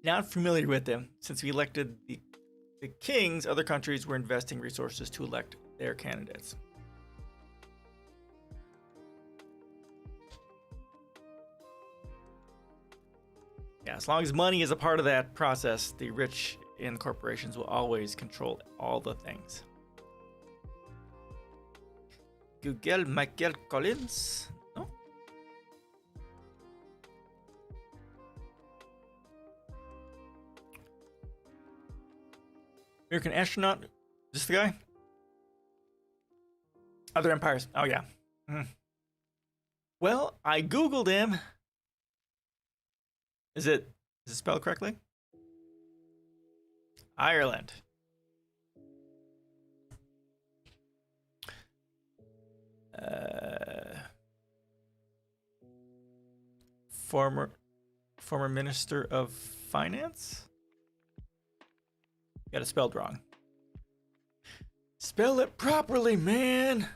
[SPEAKER 1] Not familiar with him. Since we elected the kings, other countries were investing resources to elect their candidates. Yeah, as long as money is a part of that process, the rich and corporations will always control all the things. Google Michael Collins? No? American astronaut? Is this the guy? Other empires. Oh, yeah. Well, I Googled him. Is it spelled correctly? Ireland. Former Minister of Finance? Got it spelled wrong. Spell it properly, man.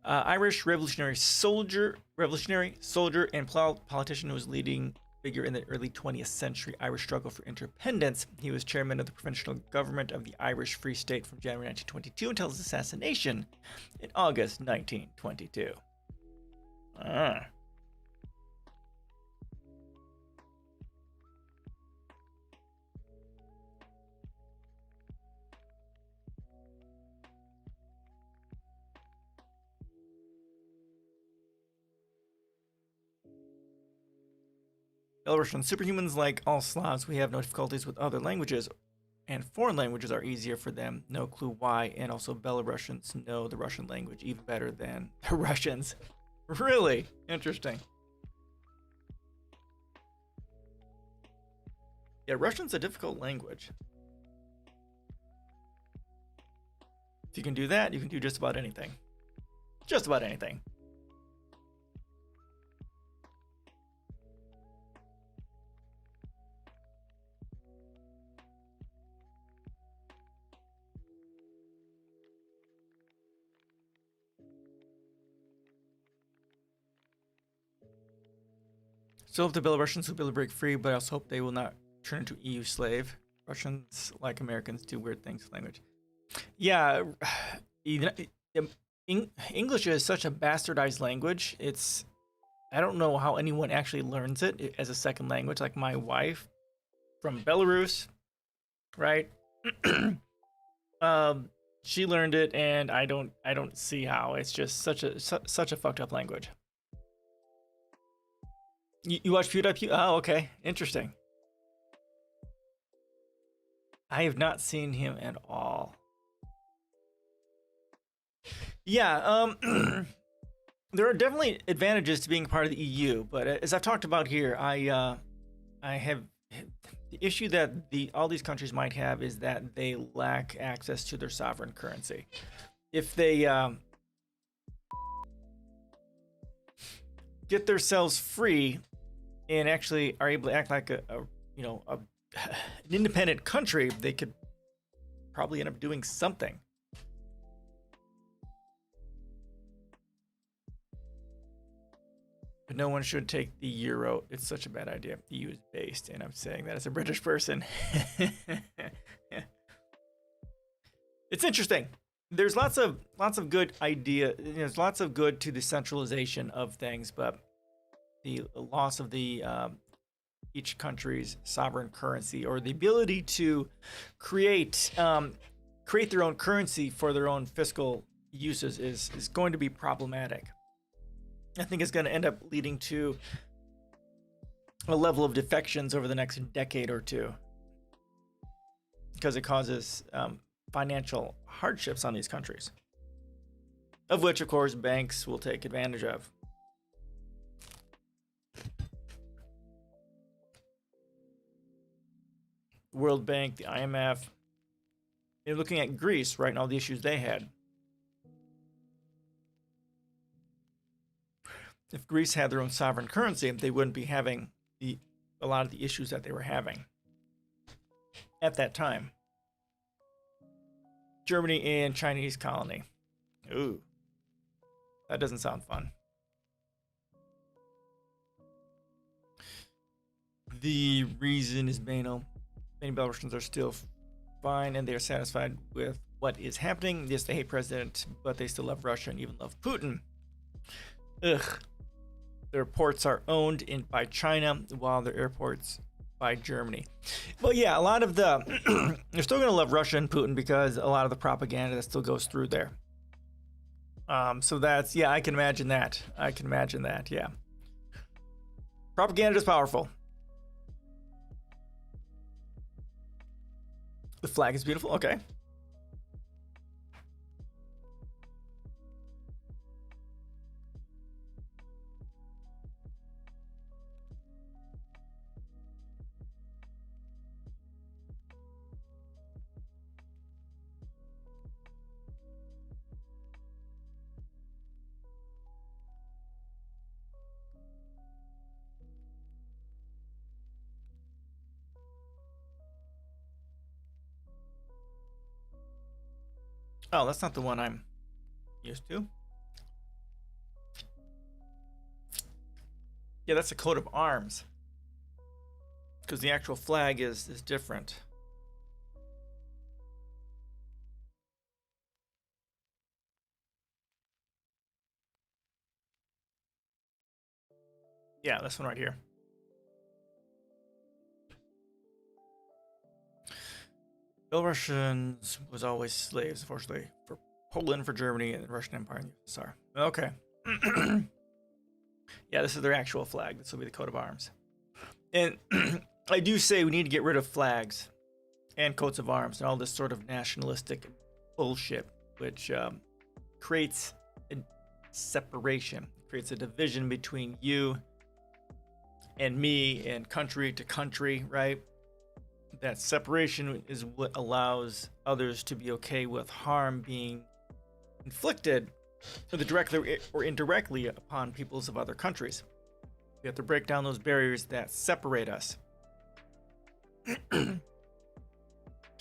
[SPEAKER 1] Irish revolutionary soldier, and politician who was leading figure in the early 20th century Irish struggle for independence. He was chairman of the provincial government of the Irish Free State from January 1922 until his assassination in August 1922. Belarusian superhumans, like all Slavs, we have no difficulties with other languages, and foreign languages are easier for them. No clue why, and also Belarusians know the Russian language even better than the Russians. Really? Interesting. Yeah, Russian's a difficult language. If you can do that, you can do just about anything. Just about anything. Still hope the Belarusians will be able to break free, but I also hope they will not turn into EU slave. Russians, like Americans, do weird things with language. Yeah, English is such a bastardized language. I don't know how anyone actually learns it as a second language. Like my wife from Belarus, right? She learned it, and I don't see how. It's just such a fucked up language. You watch PewDiePie? Oh, okay, interesting. I have not seen him at all. Yeah, there are definitely advantages to being part of the EU, but as I've talked about here, I have the issue that all these countries might have is that they lack access to their sovereign currency. If they get themselves free and actually are able to act like an independent country, they could probably end up doing something. But no one should take the euro. It's such a bad idea. The EU is based, and I'm saying that as a British person. It's interesting. There's lots of good idea. There's lots of good to the centralization of things, but the loss of the each country's sovereign currency, or the ability to create their own currency for their own fiscal uses, is going to be problematic. I think it's going to end up leading to a level of defections over the next decade or two, because it causes financial hardships on these countries, of which, of course, banks will take advantage of. World Bank, the IMF, they're looking at Greece right now, the issues they had. If Greece had their own sovereign currency, they wouldn't be having a lot of the issues that they were having at that time. Germany and Chinese colony. Ooh, that doesn't sound fun. The reason is many Belarusians are still fine and they are satisfied with what is happening. Yes, they hate President, but they still love Russia and even love Putin. Ugh. Their ports are owned by China, while their airports by Germany. Well, yeah, a lot of they're still going to love Russia and Putin because a lot of the propaganda that still goes through there. So that's, yeah, I can imagine that. Yeah. Propaganda is powerful. The flag is beautiful. Okay. Oh, that's not the one I'm used to. Yeah, that's a coat of arms. Because the actual flag is different. Yeah, this one right here. Belarusians was always slaves, unfortunately, for Poland, for Germany, and the Russian Empire and the USSR. Okay. Yeah, this is their actual flag. This will be the coat of arms. And I do say we need to get rid of flags and coats of arms and all this sort of nationalistic bullshit, which creates a separation, creates a division between you and me and country to country, right? That separation is what allows others to be okay with harm being inflicted, either directly or indirectly, upon peoples of other countries. We have to break down those barriers that separate us to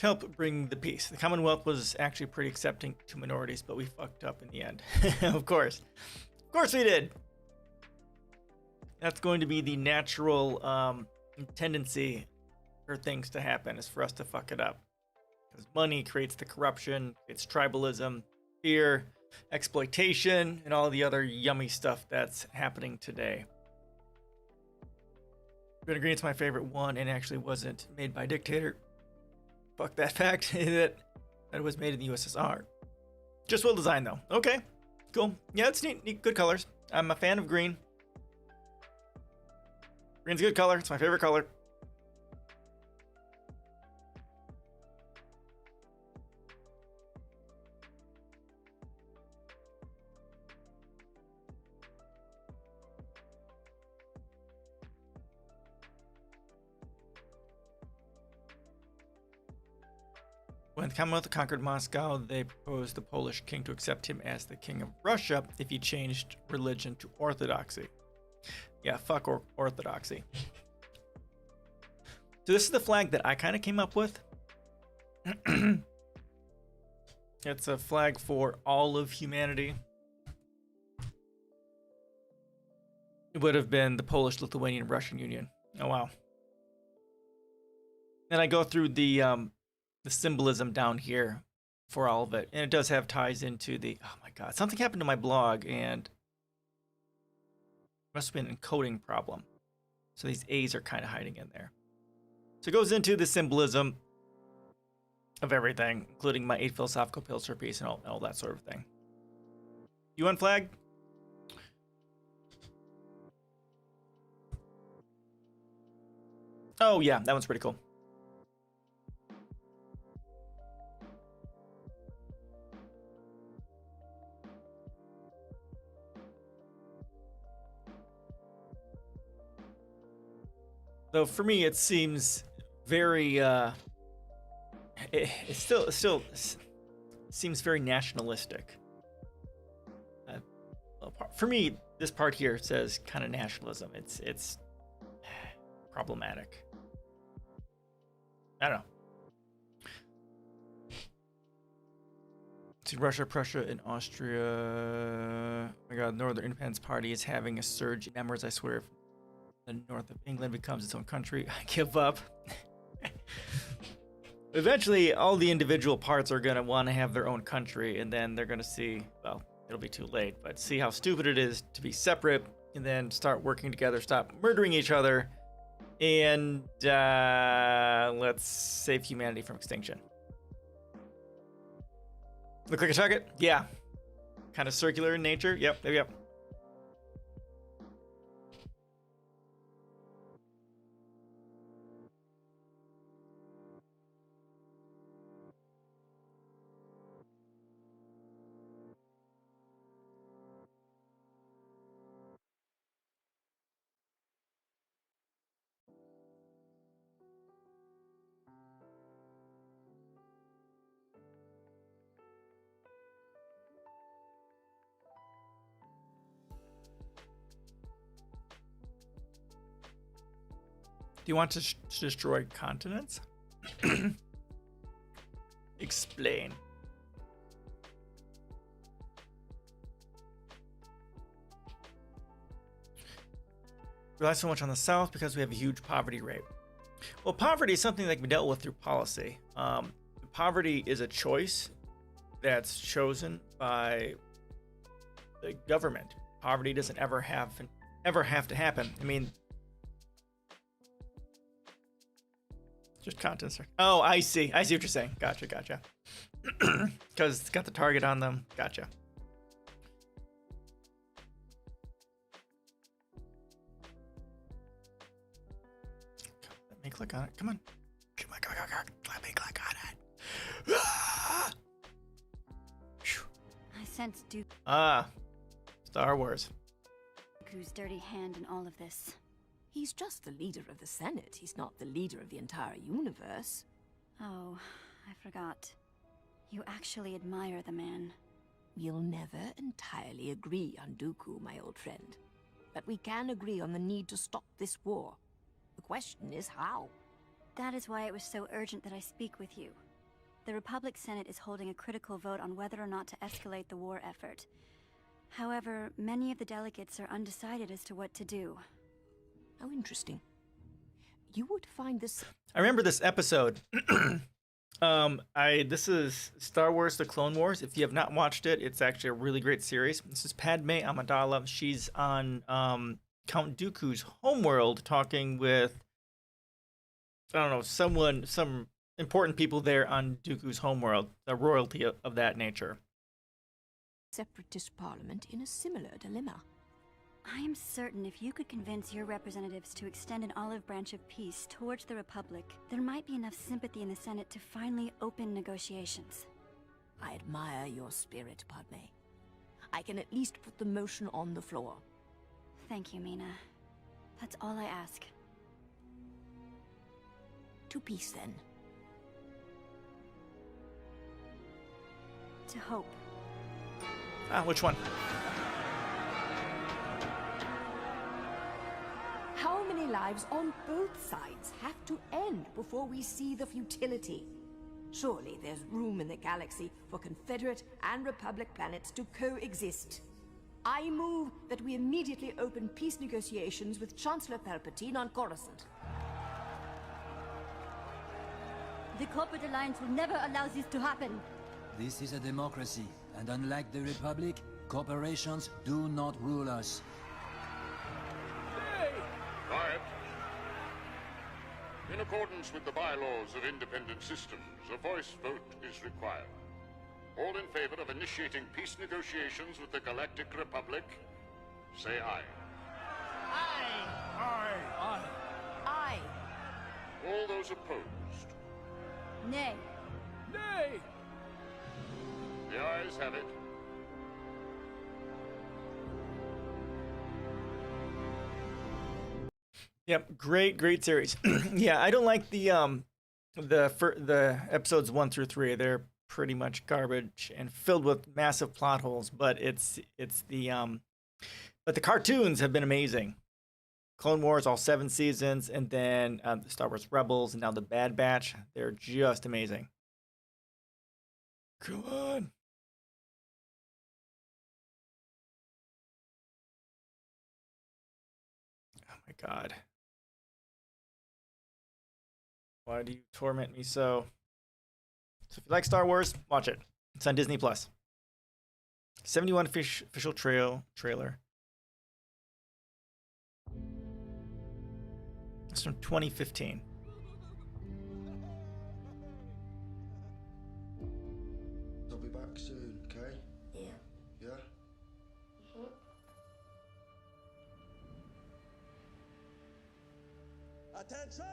[SPEAKER 1] help bring the peace. The Commonwealth was actually pretty accepting to minorities, but we fucked up in the end. Of course we did. That's going to be the natural tendency for things to happen, is for us to fuck it up. Because money creates the corruption, it's tribalism, fear, exploitation, and all the other yummy stuff that's happening today. Green Green's my favorite one, and actually wasn't made by a dictator. Fuck that fact that it was made in the USSR. Just well designed though. Okay, cool. Yeah, it's neat, good colors. I'm a fan of green. Green's a good color. It's my favorite color. When the Commonwealth conquered Moscow, they proposed the Polish king to accept him as the king of Russia if he changed religion to Orthodoxy. Yeah, fuck Orthodoxy. So this is the flag that I kind of came up with. It's a flag for all of humanity. It would have been the Polish, Lithuanian, Russian Union. Oh wow. And I go through the symbolism down here for all of it, and it does have ties into the, oh my god, something happened to my blog and must have been an encoding problem, so these A's are kind of hiding in there. So it goes into the symbolism of everything, including my 8 philosophical pills for peace and all that sort of thing. UN flag. Oh yeah, that one's pretty cool. Though for me, it seems very, it still seems very nationalistic. For me, this part here says kind of nationalism. It's problematic. I don't know. See, Russia, Prussia, and Austria. Oh my god, Northern Independence Party is having a surge in members, I swear. The north of England becomes its own country. I give up. Eventually, all the individual parts are going to want to have their own country, and then they're going to see, well, it'll be too late, but see how stupid it is to be separate, and then start working together, stop murdering each other, and let's save humanity from extinction. Look like a target? Yeah. Kind of circular in nature? Yep. Do you want to destroy continents? Explain. Rely so much on the South because we have a huge poverty rate. Well, poverty is something that can be dealt with through policy. Poverty is a choice that's chosen by the government. Poverty doesn't ever have to happen. I mean, just contents. Oh, I see what you're saying. Gotcha. Because it's got the target on them. Gotcha. Let me click on it. Come on. Let me click on it.
[SPEAKER 2] I sense
[SPEAKER 1] Star Wars.
[SPEAKER 2] Dooku's dirty hand in all of this.
[SPEAKER 3] He's just the leader of the Senate. He's not the leader of the entire universe.
[SPEAKER 2] Oh, I forgot. You actually admire the man.
[SPEAKER 3] We'll never entirely agree on Dooku, my old friend. But we can agree on the need to stop this war. The question is how.
[SPEAKER 2] That is why it was so urgent that I speak with you. The Republic Senate is holding a critical vote on whether or not to escalate the war effort. However, many of the delegates are undecided as to what to do.
[SPEAKER 3] How interesting. You would find this...
[SPEAKER 1] I remember this episode. This is Star Wars: The Clone Wars. If you have not watched it, it's actually a really great series. This is Padme Amidala. She's on Count Dooku's homeworld talking with, I don't know, some important people there on Dooku's homeworld, the royalty of that nature.
[SPEAKER 3] Separatist parliament in a similar dilemma.
[SPEAKER 2] I am certain if you could convince your representatives to extend an olive branch of peace towards the Republic, there might be enough sympathy in the Senate to finally open negotiations.
[SPEAKER 3] I admire your spirit, Padme. I can at least put the motion on the floor.
[SPEAKER 2] Thank you, Mina. That's all I ask.
[SPEAKER 3] To peace, then.
[SPEAKER 2] To hope.
[SPEAKER 1] Which one?
[SPEAKER 3] How many lives on both sides have to end before we see the futility? Surely there's room in the galaxy for Confederate and Republic planets to coexist. I move that we immediately open peace negotiations with Chancellor Palpatine on Coruscant.
[SPEAKER 2] The corporate alliance will never allow this to happen.
[SPEAKER 4] This is a democracy, and unlike the Republic, corporations do not rule us.
[SPEAKER 5] Quiet. In accordance with the bylaws of independent systems, a voice vote is required. All in favor of initiating peace negotiations with the Galactic Republic, say aye.
[SPEAKER 3] Aye.
[SPEAKER 5] All those opposed,
[SPEAKER 2] Nay.
[SPEAKER 5] the ayes have it.
[SPEAKER 1] Yep, great series. Yeah, I don't like the episodes 1 through 3. They're pretty much garbage and filled with massive plot holes. But but the cartoons have been amazing. Clone Wars, all 7 seasons, and then Star Wars Rebels, and now the Bad Batch. They're just amazing. Come on. Oh my God. Why do you torment me so? So if you like Star Wars, watch it. It's on Disney Plus. 71 official trailer. It's from 2015.
[SPEAKER 6] I'll be back soon, okay?
[SPEAKER 3] Yeah.
[SPEAKER 6] Yeah?
[SPEAKER 7] Attention!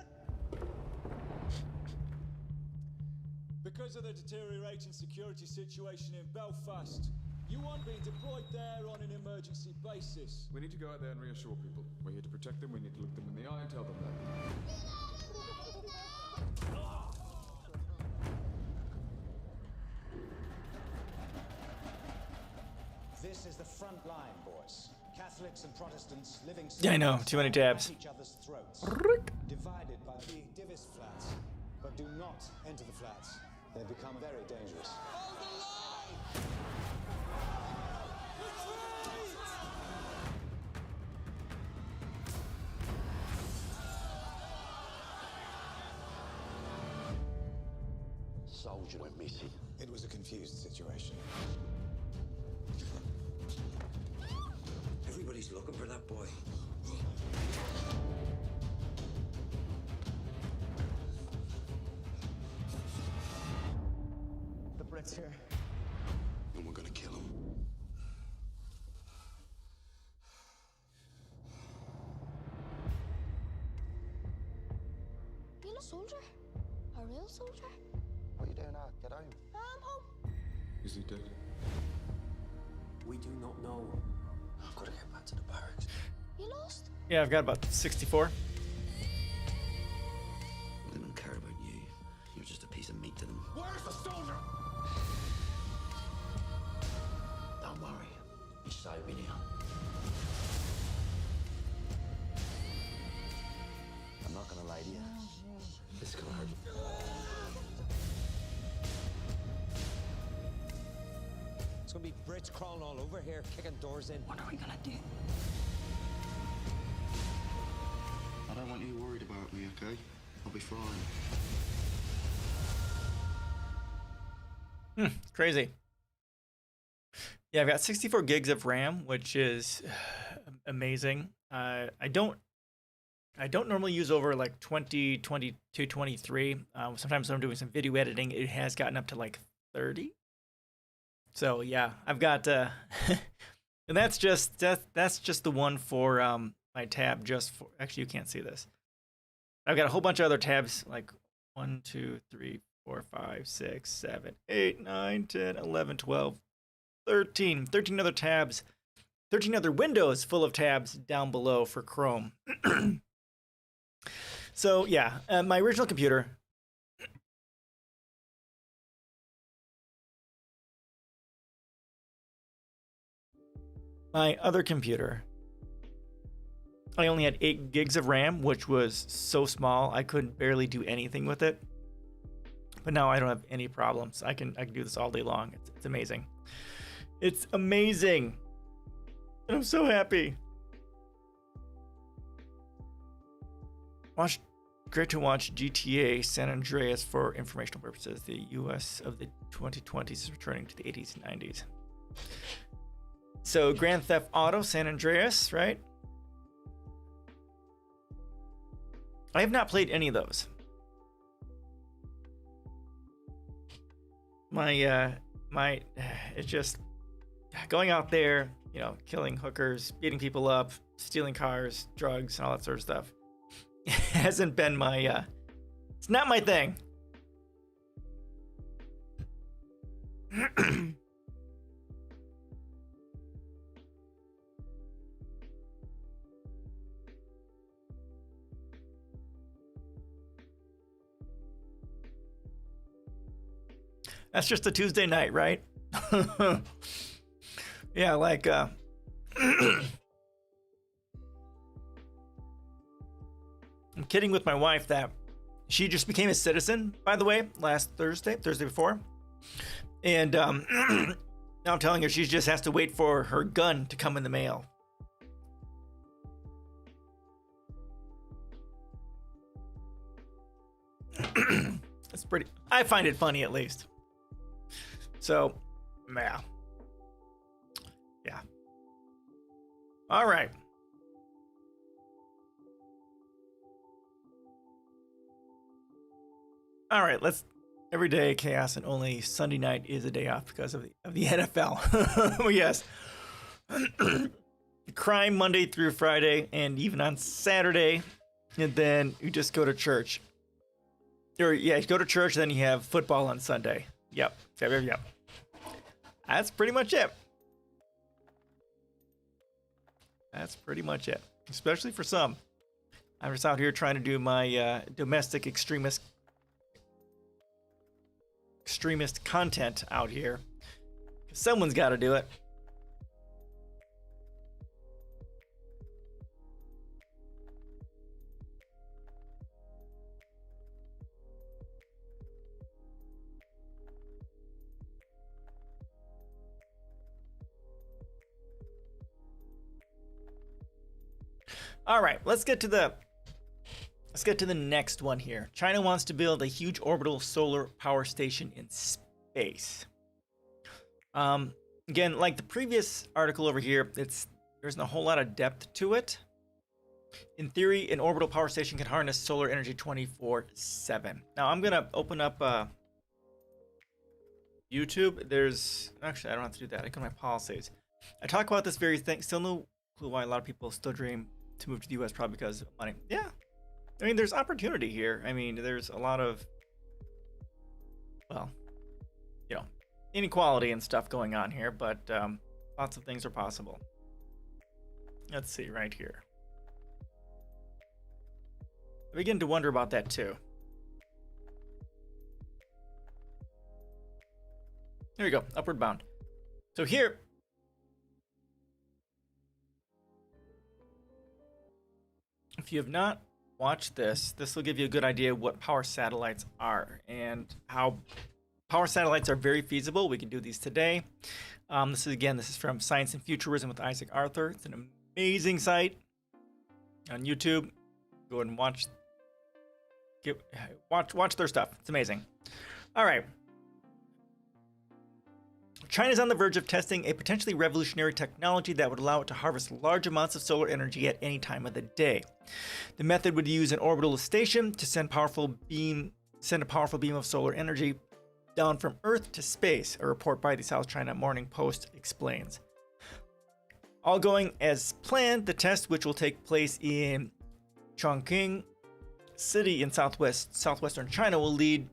[SPEAKER 7] Because of the deteriorating security situation in Belfast, you aren't being deployed there on an emergency basis.
[SPEAKER 8] We need to go out there and reassure people. We're here to protect them, we need to look them in the eye and tell them that.
[SPEAKER 9] This is the front line, boys. Catholics and Protestants living
[SPEAKER 1] Yeah, I know. Too many tabs.
[SPEAKER 9] at each other's throats. Divided by the Divis flats. But do not enter the flats. They become very dangerous.
[SPEAKER 6] Soldier went missing.
[SPEAKER 9] It was a confused situation.
[SPEAKER 6] Everybody's looking for that boy.
[SPEAKER 9] The Brits here.
[SPEAKER 6] And we're gonna kill him.
[SPEAKER 10] You're a soldier? A real soldier?
[SPEAKER 6] What are you doing now? Get home.
[SPEAKER 10] I'm home.
[SPEAKER 8] Is he dead?
[SPEAKER 6] We do not know. I've got to get back to the barracks.
[SPEAKER 10] You lost?
[SPEAKER 1] Yeah, I've got about 64.
[SPEAKER 6] They don't care about you. You're just a piece of meat to them.
[SPEAKER 7] Where's the soldier?
[SPEAKER 6] Don't worry. He's safe in here. I'm not gonna lie to you. This gonna hurt.
[SPEAKER 9] It's gonna be Brits crawling all over here, kicking doors in.
[SPEAKER 6] What are we gonna do?
[SPEAKER 11] me, okay? I'll be fine.
[SPEAKER 1] Crazy. Yeah, I've got 64 gigs of RAM, which is amazing. I don't normally use over like 20, 22, 23. Sometimes when I'm doing some video editing, it has gotten up to like 30. So yeah, I've got, and that's just the one for my tab. Just for, actually, you can't see this. I've got a whole bunch of other tabs, like 1, 2, 3, 4, 5, 6, 7, 8, 9, 10, 11, 12, 13 other tabs, 13 other windows full of tabs down below for Chrome. So yeah, my original computer, my other computer, I only had 8 gigs of RAM, which was so small I couldn't barely do anything with it. But now I don't have any problems. I can do this all day long. It's amazing. It's amazing. And I'm so happy. Great to watch GTA San Andreas for informational purposes. The US of the 2020s is returning to the 80s and 90s. So Grand Theft Auto San Andreas, right? I have not played any of those. It's just going out there, you know, killing hookers, beating people up, stealing cars, drugs, and all that sort of stuff. It hasn't been my, it's not my thing. That's just a Tuesday night, right? Yeah, like, I'm kidding with my wife that she just became a citizen, by the way, last Thursday before. And now I'm telling her she just has to wait for her gun to come in the mail. It's pretty, I find it funny at least. So, yeah. Yeah. All right. All right, let's every day chaos and only Sunday night is a day off because of the NFL. Yes. Crime Monday through Friday and even on Saturday, and then you just go to church. Or yeah, you go to church, then you have football on Sunday. Yep. That's pretty much it. That's pretty much it. Especially for some. I'm just out here trying to do my domestic extremist content out here. Someone's got to do it. All right, let's get to the next one here. China wants to build a huge orbital solar power station in space. Again, like the previous article over here, there's a whole lot of depth to it. In theory, an orbital power station can harness solar energy 24/7. Now I'm gonna open up YouTube. Actually, I don't have to do that. I go to my policies. I talk about this very thing. Still no clue why a lot of people still dream to move to the US, probably because of money. Yeah. I mean, there's opportunity here. I mean, there's a lot of, well, you know, inequality and stuff going on here, but lots of things are possible. Let's see right here. I begin to wonder about that too. Here we go, upward bound. So here, if you have not watched this will give you a good idea of what power satellites are and how power satellites are very feasible. We can do these today. This is from Science and Futurism with Isaac Arthur. It's an amazing site on YouTube. Go ahead and watch Watch their stuff. It's amazing. All right. China is on the verge of testing a potentially revolutionary technology that would allow it to harvest large amounts of solar energy at any time of the day. The method would use an orbital station to send a powerful beam of solar energy down from Earth to space, a report by the South China Morning Post explains. All going as planned, the test, which will take place in Chongqing City in southwestern China, will lead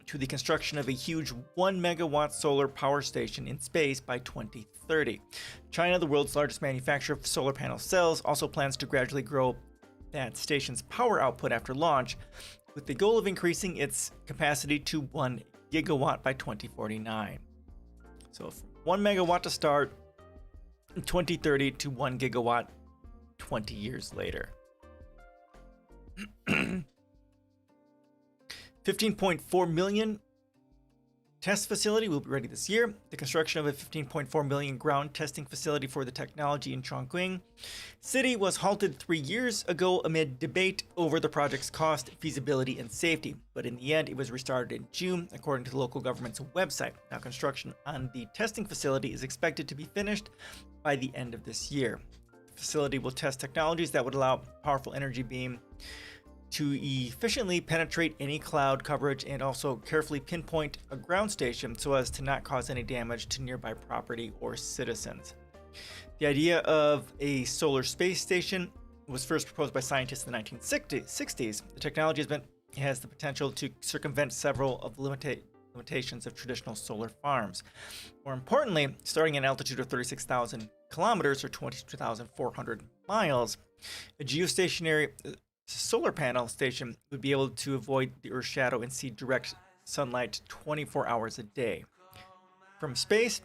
[SPEAKER 1] to the construction of a huge 1 megawatt solar power station in space by 2030. China, the world's largest manufacturer of solar panel cells, also plans to gradually grow that station's power output after launch, with the goal of increasing its capacity to 1 gigawatt by 2049. So from 1 megawatt to start, in 2030 to 1 gigawatt 20 years later. 15.4 million test facility will be ready this year. The construction of a 15.4 million ground testing facility for the technology in Chongqing City was halted 3 years ago amid debate over the project's cost, feasibility, and safety. But in the end, it was restarted in June, according to the local government's website. Now, construction on the testing facility is expected to be finished by the end of this year. The facility will test technologies that would allow powerful energy beam to efficiently penetrate any cloud coverage and also carefully pinpoint a ground station so as to not cause any damage to nearby property or citizens. The idea of a solar space station was first proposed by scientists in the 1960s. The technology has the potential to circumvent several of the limitations of traditional solar farms. More importantly, starting at an altitude of 36,000 kilometers or 22,400 miles, a geostationary solar panel station would be able to avoid the Earth's shadow and see direct sunlight 24 hours a day. From space,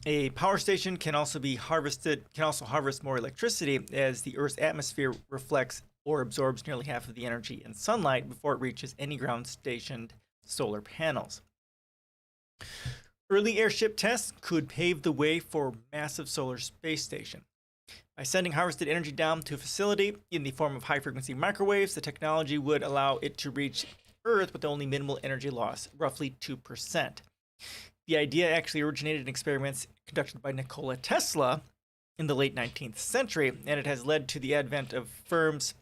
[SPEAKER 1] a power station can also harvest more electricity as the Earth's atmosphere reflects or absorbs nearly half of the energy in sunlight before it reaches any ground stationed solar panels. Early airship tests could pave the way for massive solar space station. By sending harvested energy down to a facility in the form of high-frequency microwaves, the technology would allow it to reach Earth with only minimal energy loss, roughly 2%. The idea actually originated in experiments conducted by Nikola Tesla in the late 19th century, and it has led to the advent of firms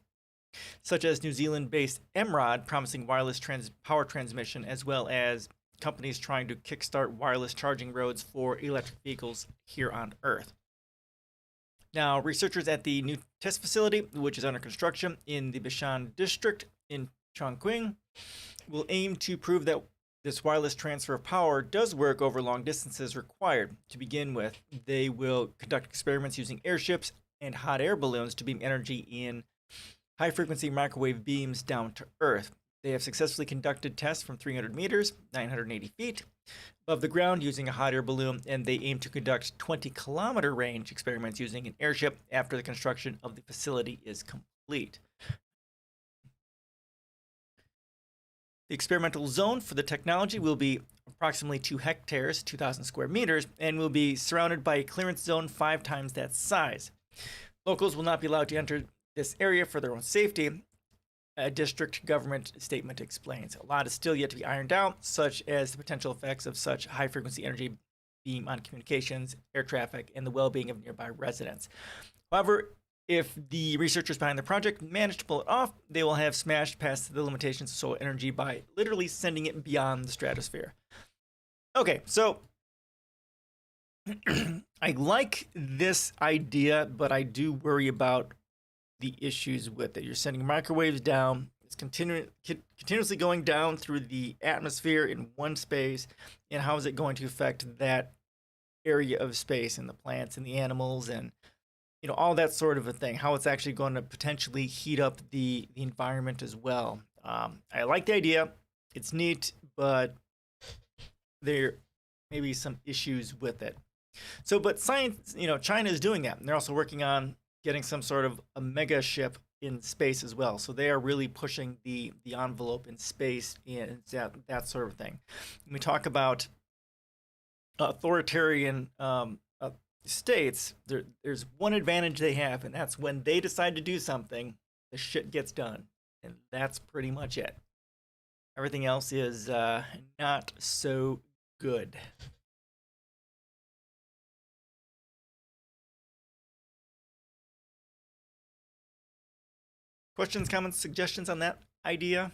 [SPEAKER 1] such as New Zealand-based Emrod, promising wireless power transmission, as well as companies trying to kickstart wireless charging roads for electric vehicles here on Earth. Now, researchers at the new test facility, which is under construction in the Bishan district in Chongqing, will aim to prove that this wireless transfer of power does work over long distances required. To begin with, they will conduct experiments using airships and hot air balloons to beam energy in high-frequency microwave beams down to Earth. They have successfully conducted tests from 300 meters, 980 feet, above the ground using a hot air balloon, and they aim to conduct 20-kilometer range experiments using an airship after the construction of the facility is complete. The experimental zone for the technology will be approximately 2 hectares, 2,000 square meters, and will be surrounded by a clearance zone 5 times that size. Locals will not be allowed to enter this area for their own safety, a district government statement explains. A lot is still yet to be ironed out, such as the potential effects of such high-frequency energy beam on communications, air traffic, and the well-being of nearby residents. However, if the researchers behind the project manage to pull it off, they will have smashed past the limitations of solar energy by literally sending it beyond the stratosphere. Okay, so I like this idea, but I do worry about the issues with it. You're sending microwaves down. It's continuously going down through the atmosphere in one space. And how is it going to affect that area of space and the plants and the animals and, you know, all that sort of a thing? How it's actually going to potentially heat up the environment as well. I like the idea. It's neat, but there may be some issues with it. So, but science, you know, China is doing that. And they're also working on getting some sort of a Megaship in space as well. So they are really pushing the envelope in space and that sort of thing. When we talk about authoritarian states, there's one advantage they have, and that's when they decide to do something, the shit gets done. And that's pretty much it. Everything else is not so good. Questions, comments, suggestions on that idea?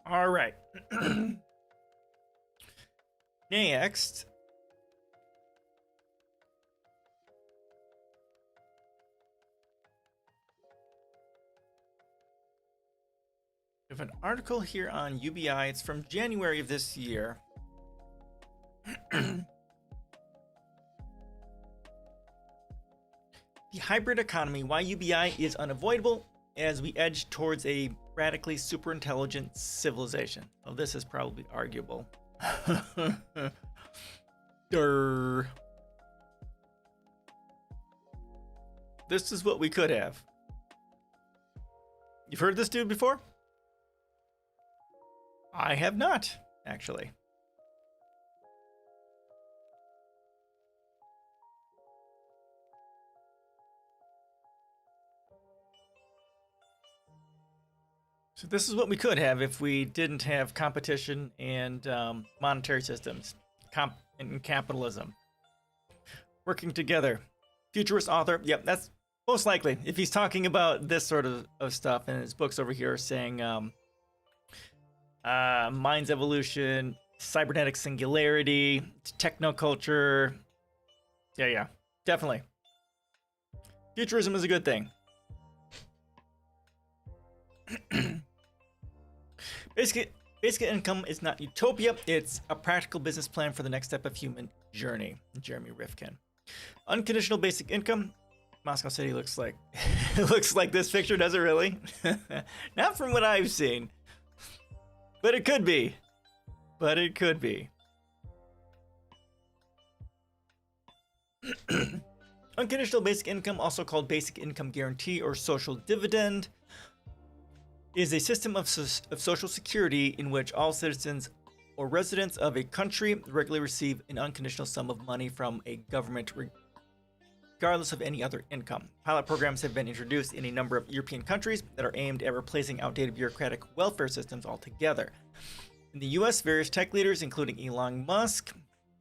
[SPEAKER 1] All right. Next. We have an article here on UBI. It's from January of this year. The hybrid economy, why UBI is unavoidable as we edge towards a radically superintelligent civilization. Well, this is probably arguable. Durr. This is what we could have. You've heard this dude before? I have not, actually. So this is what we could have if we didn't have competition and monetary systems, and capitalism working together. Futurist author, yep, that's most likely. If he's talking about this sort of stuff, and his books over here saying mind's evolution, cybernetic singularity, technoculture. Yeah, definitely. Futurism is a good thing. Basic income is not utopia. It's a practical business plan for the next step of human journey. Jeremy Rifkin. Unconditional basic income. Moscow City looks like looks like this picture, does it really? Not from what I've seen. But it could be. But it could be. Unconditional basic income, also called basic income guarantee or social dividend, is a system of social security in which all citizens or residents of a country regularly receive an unconditional sum of money from a government regardless of any other income. Pilot programs have been introduced in a number of European countries that are aimed at replacing outdated bureaucratic welfare systems altogether. In the US, various tech leaders, including Elon Musk,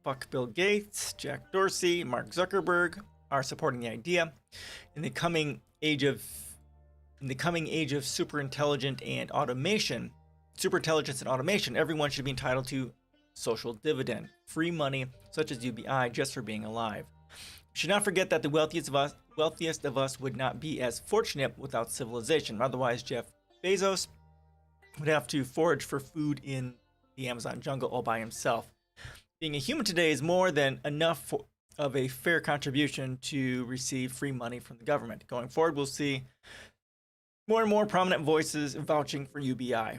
[SPEAKER 1] fuck Bill Gates, Jack Dorsey, Mark Zuckerberg, are supporting the idea. In the coming age of superintelligence and automation, everyone should be entitled to social dividend, free money such as UBI just for being alive. We should not forget that the wealthiest of us would not be as fortunate without civilization. Otherwise, Jeff Bezos would have to forage for food in the Amazon jungle all by himself. Being a human today is more than enough of a fair contribution to receive free money from the government. Going forward, we'll see more and more prominent voices vouching for UBI.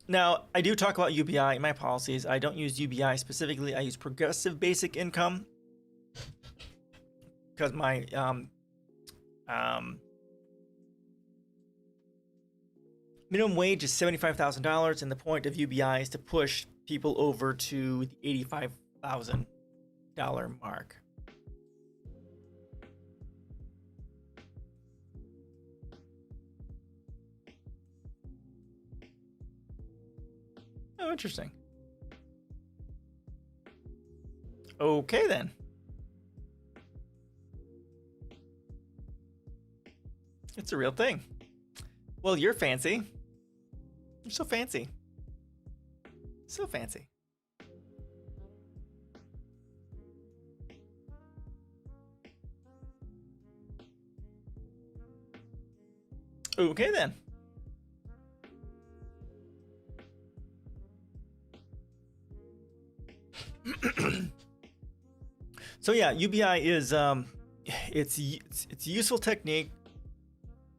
[SPEAKER 1] Now, I do talk about UBI in my policies. I don't use UBI specifically. I use progressive basic income because my minimum wage is $75,000, and the point of UBI is to push people over to the $85,000 mark. Oh, interesting. Okay, then. It's a real thing. Well, you're fancy. You're so fancy. So fancy. Okay then. So yeah, UBI is it's a useful technique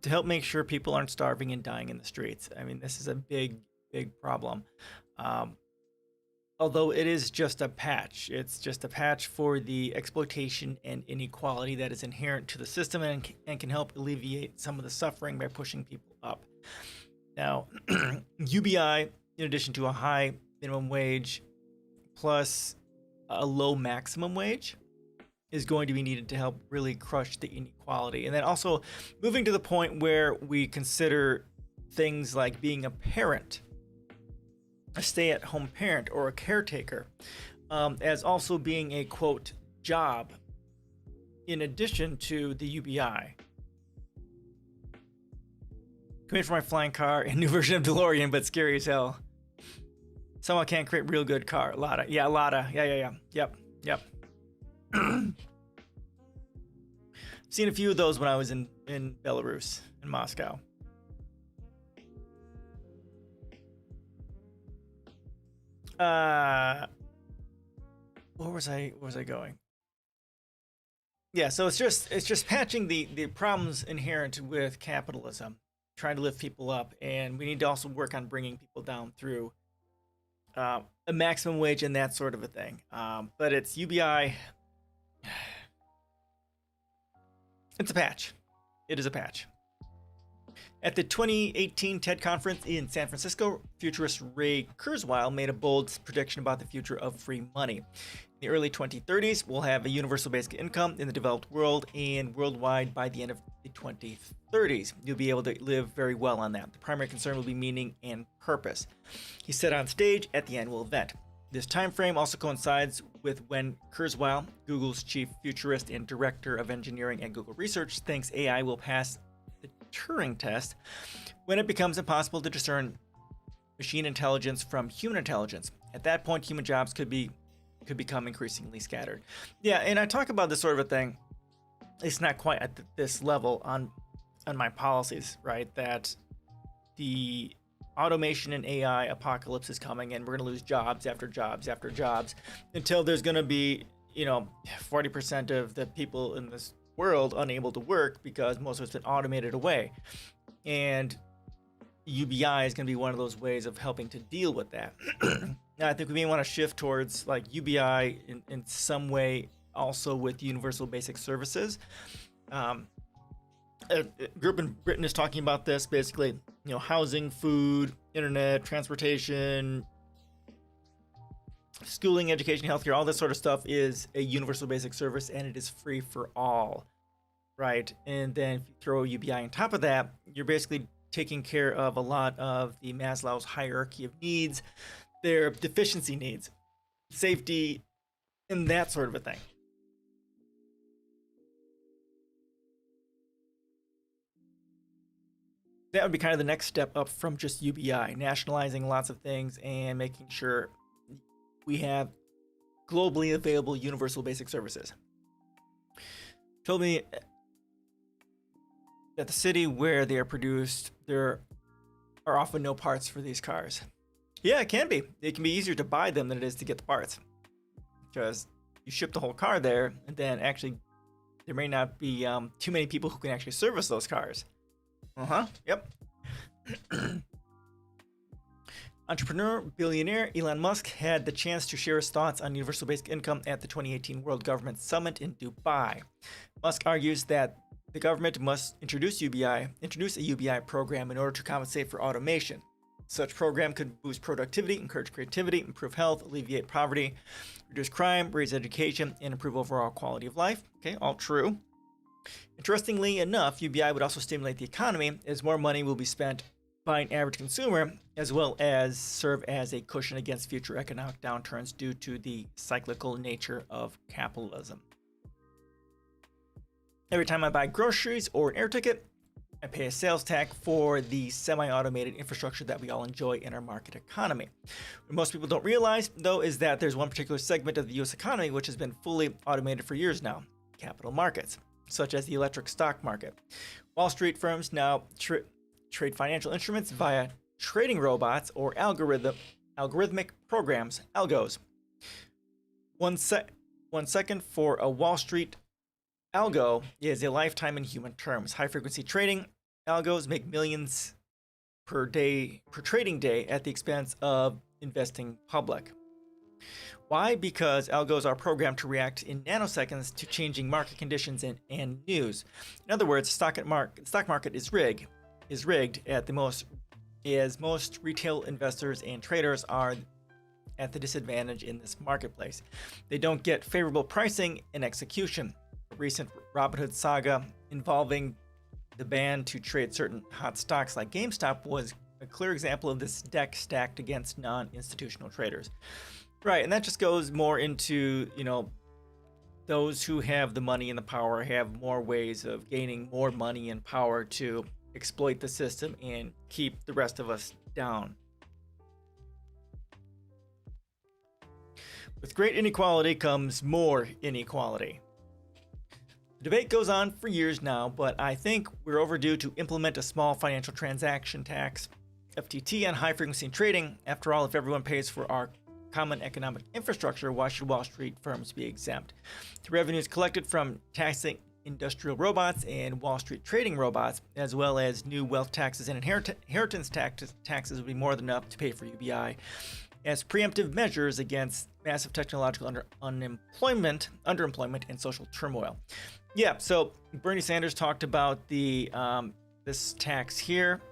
[SPEAKER 1] to help make sure people aren't starving and dying in the streets. I mean, this is a big problem. Although it is just a patch. It's just a patch for the exploitation and inequality that is inherent to the system, and can help alleviate some of the suffering by pushing people up. Now, UBI, in addition to a high minimum wage plus a low maximum wage, is going to be needed to help really crush the inequality. And then also moving to the point where we consider things like being a parent, a stay-at-home parent, or a caretaker, as also being a, quote, job in addition to the UBI. Come in for my flying car and new version of DeLorean, but scary as hell. Someone can't create real good car. Lada. Yeah, Lada. Yeah. Yep. Seen a few of those when I was in Belarus, in Moscow. Where was I going? Yeah, so it's just patching the problems inherent with capitalism, trying to lift people up, and we need to also work on bringing people down through a maximum wage and that sort of a thing. But it's UBI. It's a patch. It is a patch. At the 2018 TED conference in San Francisco, futurist Ray Kurzweil made a bold prediction about the future of free money. In the early 2030s, we'll have a universal basic income in the developed world, and worldwide by the end of the 2030s. You'll be able to live very well on that. The primary concern will be meaning and purpose. He said on stage at the annual event. This time frame also coincides with when Kurzweil, Google's chief futurist and director of engineering at Google Research, thinks AI will pass the Turing test when it becomes impossible to discern machine intelligence from human intelligence. At that point, human jobs could become increasingly scattered. Yeah, and I talk about this sort of a thing. It's not quite at this level on my policies, right? That the automation and AI apocalypse is coming, and we're going to lose jobs after jobs after jobs until there's going to be, 40% of the people in this world unable to work because most of it's been automated away. And UBI is going to be one of those ways of helping to deal with that. Now, I think we may want to shift towards like UBI in some way also with universal basic services. A group in Britain is talking about this, basically, housing, food, internet, transportation, schooling, education, healthcare, all this sort of stuff is a universal basic service, and it is free for all, right? And then if you throw UBI on top of that, you're basically taking care of a lot of the Maslow's hierarchy of needs, their deficiency needs, safety, and that sort of a thing. That would be kind of the next step up from just UBI, nationalizing lots of things and making sure we have globally available universal basic services. Told me that the city where they are produced, there are often no parts for these cars. Yeah, it can be. It can be easier to buy them than it is to get the parts, because you ship the whole car there, and then actually there may not be too many people who can actually service those cars. Yep. Entrepreneur, billionaire Elon Musk had the chance to share his thoughts on universal basic income at the 2018 World Government Summit in Dubai. Musk argues that the government must introduce a UBI program in order to compensate for automation. Such program could boost productivity, encourage creativity, improve health, alleviate poverty, reduce crime, raise education, and improve overall quality of life. Okay, all true. Interestingly enough, UBI would also stimulate the economy, as more money will be spent by an average consumer, as well as serve as a cushion against future economic downturns due to the cyclical nature of capitalism. Every time I buy groceries or an air ticket, I pay a sales tax for the semi-automated infrastructure that we all enjoy in our market economy. What most people don't realize, though, is that there's one particular segment of the U.S. economy which has been fully automated for years now: capital markets, such as the electric stock market. Wall Street firms now trade financial instruments via trading robots or algorithmic programs, algos. 1 second for a Wall Street algo is a lifetime in human terms. High frequency trading algos make millions per trading day at the expense of investing public. Why? Because algos are programmed to react in nanoseconds to changing market conditions and news. In other words, stock market is rigged at the most, as most retail investors and traders are at the disadvantage in this marketplace. They don't get favorable pricing and execution. A recent Robinhood saga involving the ban to trade certain hot stocks like GameStop was a clear example of this deck stacked against non-institutional traders. Right, and that just goes more into, those who have the money and the power have more ways of gaining more money and power to exploit the system and keep the rest of us down. With great inequality comes more inequality. The debate goes on for years now, but I think we're overdue to implement a small financial transaction tax, FTT, on high-frequency trading. After all, if everyone pays for our common economic infrastructure, why should Wall Street firms be exempt? The revenues collected from taxing industrial robots and Wall Street trading robots, as well as new wealth taxes and inheritance taxes, would be more than enough to pay for UBI as preemptive measures against massive technological underemployment, and social turmoil. Yeah, so Bernie Sanders talked about the this tax here,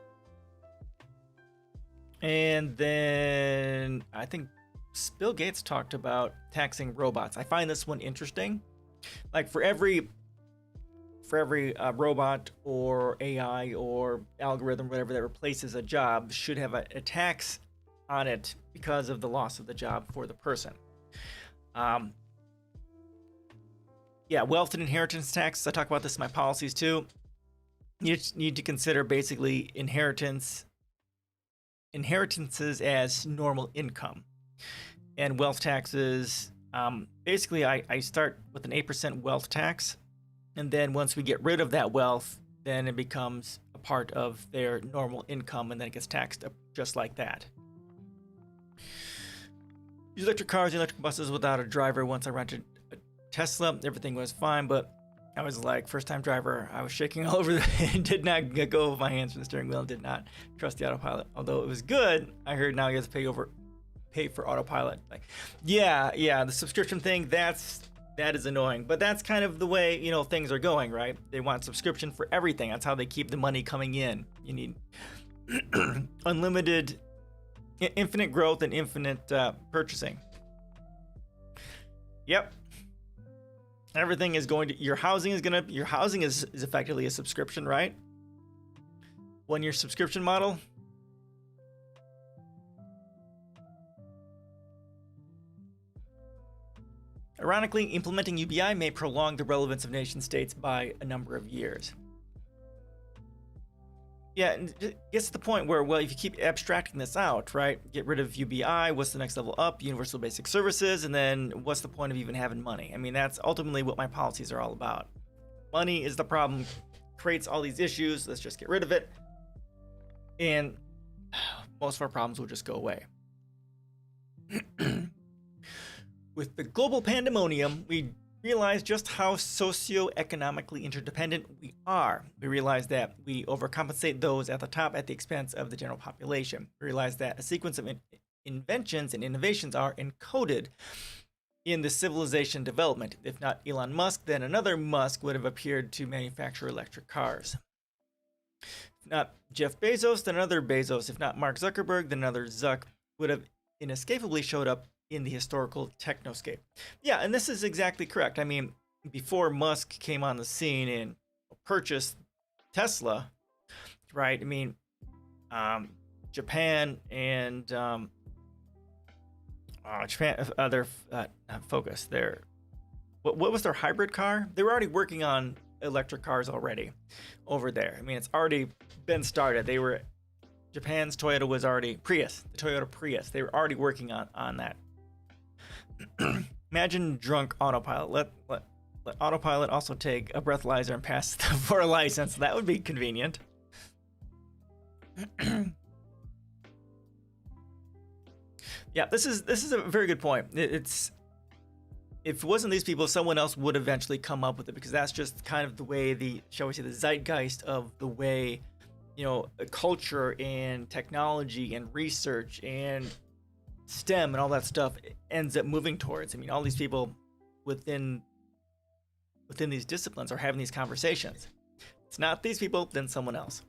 [SPEAKER 1] and then I think Bill Gates talked about taxing robots. I find this one interesting. Like for every robot or AI or algorithm, whatever that replaces a job, should have a tax on it because of the loss of the job for the person. Yeah, wealth and inheritance tax. I talk about this in my policies too. You need to consider basically inheritances as normal income. And wealth taxes, basically I start with an 8% wealth tax. And then once we get rid of that wealth, then it becomes a part of their normal income, and then it gets taxed just like that. Use electric cars and electric buses without a driver. Once I rented a Tesla, everything was fine, but I was like, first time driver, I was shaking all over and did not go with my hands from the steering wheel and did not trust the autopilot. Although it was good, I heard now you have to pay for autopilot. Like, yeah, the subscription thing, that is annoying, but that's kind of the way, things are going, right? They want subscription for everything. That's how they keep the money coming in. You need unlimited, infinite growth and infinite purchasing. Yep. Everything is going to, your housing is effectively a subscription, right? 1 year subscription model. Ironically, implementing UBI may prolong the relevance of nation states by a number of years. Yeah, and it gets to the point where, well, if you keep abstracting this out, right? Get rid of UBI, what's the next level up? Universal basic services, and then what's the point of even having money? I mean, that's ultimately what my policies are all about. Money is the problem, creates all these issues, let's just get rid of it. And most of our problems will just go away. With the global pandemonium, we realize just how socioeconomically interdependent we are. We realize that we overcompensate those at the top at the expense of the general population. We realize that a sequence of inventions and innovations are encoded in the civilization development. If not Elon Musk, then another Musk would have appeared to manufacture electric cars. If not Jeff Bezos, then another Bezos. If not Mark Zuckerberg, then another Zuck would have inescapably showed up in the historical technoscape. Yeah, and this is exactly correct. I mean, before Musk came on the scene and purchased Tesla, right? I mean, Japan and other Focus. What was their hybrid car? They were already working on electric cars already over there. I mean, it's already been started. Japan's Toyota was already the Toyota Prius. They were already working on that. Imagine drunk autopilot. Let autopilot also take a breathalyzer and pass for a license. That would be convenient. Yeah, this is a very good point. It's if it wasn't these people, someone else would eventually come up with it, because that's just kind of the way shall we say, the zeitgeist of the way, culture and technology and research and STEM and all that stuff ends up moving towards. I mean, all these people within these disciplines are having these conversations. It's not these people, then someone else.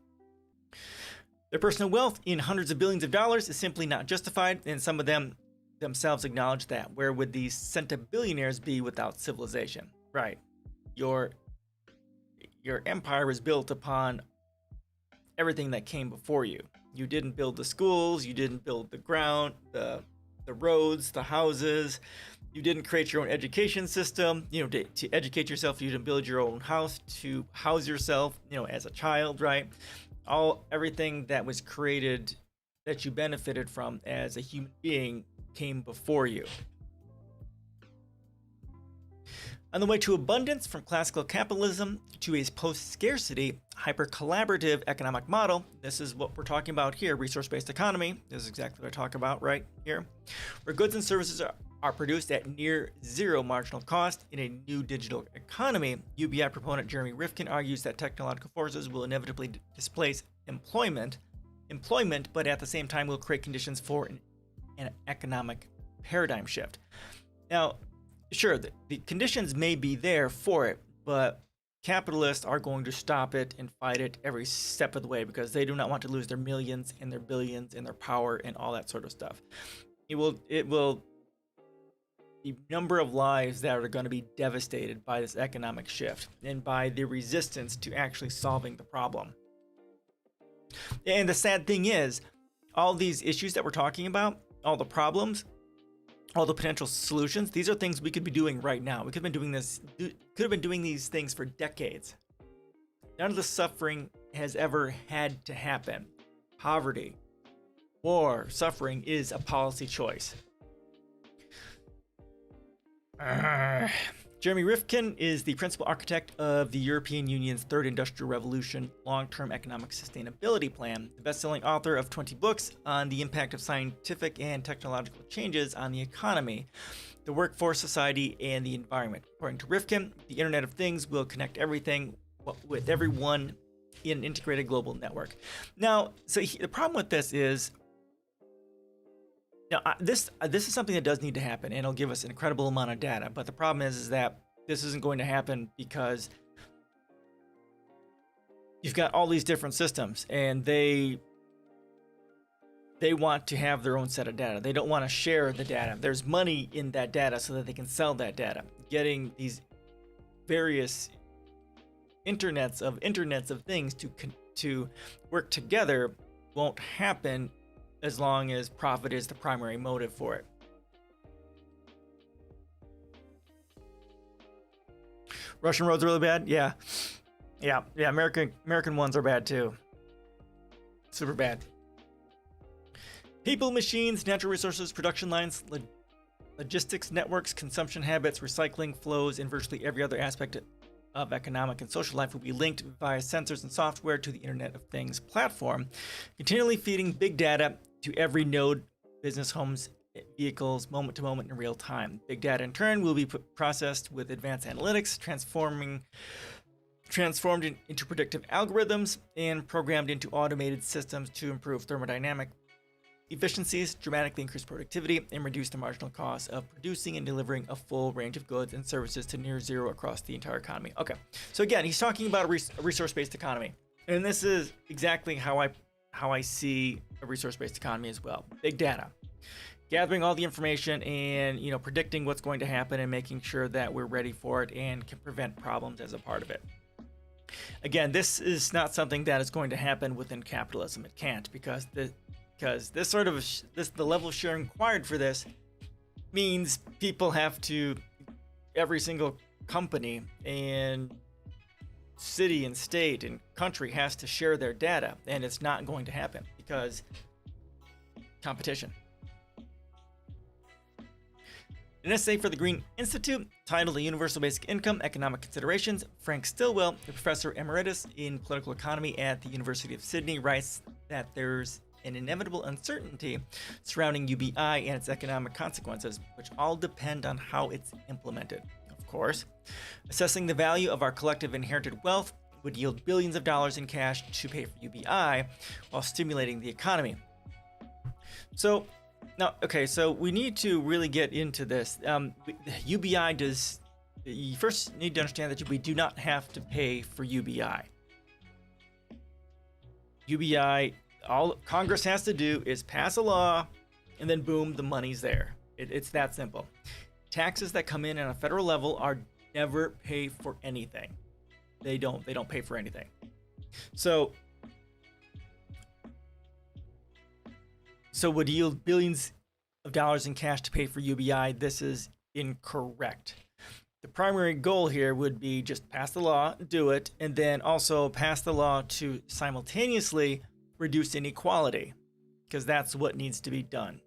[SPEAKER 1] Their personal wealth in hundreds of billions of dollars is simply not justified, and some of them themselves acknowledge that. Where would these centibillionaires be without civilization? Right. Your empire was built upon everything that came before you. You didn't build the schools, you didn't build the ground, the roads, the houses. You didn't create your own education system, to educate yourself. You didn't build your own house to house yourself, as a child, right? Everything that was created that you benefited from as a human being came before you. On the way to abundance, from classical capitalism to a post-scarcity, hyper-collaborative economic model, this is what we're talking about here, resource-based economy. This is exactly what I talk about right here, where goods and services are produced at near zero marginal cost in a new digital economy. UBI proponent Jeremy Rifkin argues that technological forces will inevitably displace employment, but at the same time will create conditions for an economic paradigm shift. Now, sure, the conditions may be there for it, but capitalists are going to stop it and fight it every step of the way, because they do not want to lose their millions and their billions and their power and all that sort of stuff. It will the number of lives that are going to be devastated by this economic shift and by the resistance to actually solving the problem. And the sad thing is, all these issues that we're talking about, all the problems, all the potential solutions, these are things we could be doing right now. We could have been doing these things for decades. None of the suffering has ever had to happen. Poverty, war, suffering is a policy choice. Jeremy Rifkin is the principal architect of the European Union's Third Industrial Revolution long-term economic sustainability plan, the best-selling author of 20 books on the impact of scientific and technological changes on the economy, the workforce, society, and the environment. According to Rifkin, the Internet of Things will connect everything with everyone in an integrated global network. Now, the problem with this is, now, this is something that does need to happen, and it'll give us an incredible amount of data. But the problem is that this isn't going to happen because you've got all these different systems, and they want to have their own set of data. They don't want to share the data. There's money in that data so that they can sell that data. Getting these various internets of things to work together won't happen as long as profit is the primary motive for it. Russian roads are really bad? Yeah. American ones are bad too. Super bad. People, machines, natural resources, production lines, logistics networks, consumption habits, recycling flows, and virtually every other aspect of economic and social life will be linked via sensors and software to the Internet of Things platform, continually feeding big data to every node, business, homes, vehicles, moment to moment in real time. Big data in turn will be processed with advanced analytics, transformed into predictive algorithms, and programmed into automated systems to improve thermodynamic efficiencies, dramatically increase productivity, and reduce the marginal cost of producing and delivering a full range of goods and services to near zero across the entire economy. Okay, so again, he's talking about a resource-based economy, and this is exactly how I see a resource-based economy as well. Big data, gathering all the information and predicting what's going to happen and making sure that we're ready for it and can prevent problems as a part of it. Again, this is not something that is going to happen within capitalism. It can't, because the level of sharing required for this means people have to, every single company and city and state and country has to share their data, and it's not going to happen because competition. An essay for the Green Institute titled "A Universal Basic Income: Economic Considerations," Frank Stillwell, a professor emeritus in political economy at the University of Sydney, writes that there's an inevitable uncertainty surrounding UBI and its economic consequences, which all depend on how it's implemented. Of course, assessing the value of our collective inherited wealth would yield billions of dollars in cash to pay for UBI while stimulating the economy. So now, okay, so we need to really get into this. UBI does. You first need to understand that we do not have to pay for UBI. UBI, all Congress has to do is pass a law, and then boom, the money's there. It's that simple. Taxes that come in on a federal level are never pay for anything. They don't pay for anything. So would yield billions of dollars in cash to pay for UBI. This is incorrect. The primary goal here would be just pass the law, do it, and then also pass the law to simultaneously reduce inequality, because that's what needs to be done.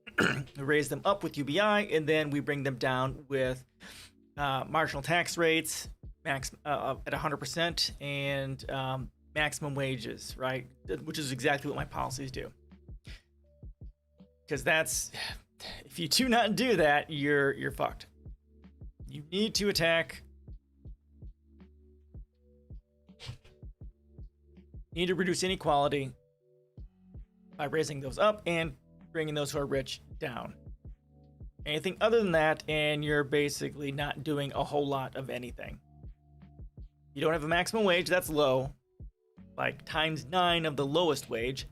[SPEAKER 1] We raise them up with UBI, and then we bring them down with marginal tax rates at 100% and maximum wages, right? Which is exactly what my policies do. Because that's, if you do not do that, you're fucked. You need to attack. You need to reduce inequality by raising those up and bringing those who are rich down. Anything other than that, and you're basically not doing a whole lot of anything. You don't have a maximum wage, that's low, like times 9 of the lowest wage.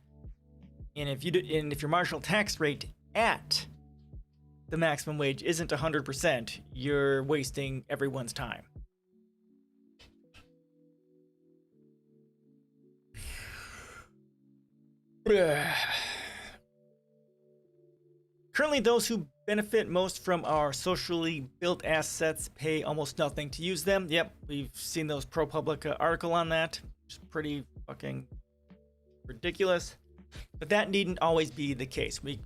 [SPEAKER 1] And if your marginal tax rate at the maximum wage isn't 100%, you're wasting everyone's time. Currently, those who benefit most from our socially built assets pay almost nothing to use them. Yep, we've seen those ProPublica article on that, which is pretty fucking ridiculous. But that needn't always be the case. We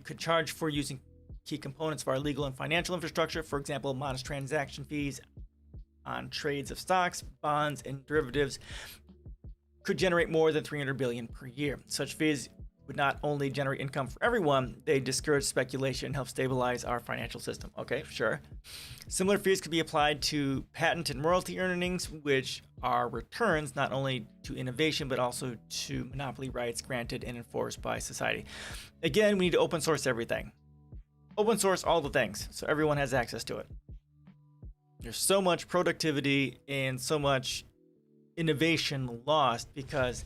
[SPEAKER 1] could charge for using key components of our legal and financial infrastructure, for example, modest transaction fees on trades of stocks, bonds, and derivatives could generate more than $300 billion per year. Such fees would not only generate income for everyone, they discourage speculation and help stabilize our financial system. Okay, sure. Similar fees could be applied to patent and royalty earnings, which are returns not only to innovation, but also to monopoly rights granted and enforced by society. Again, we need to open source everything. Open source all the things, so everyone has access to it. There's so much productivity and so much innovation lost because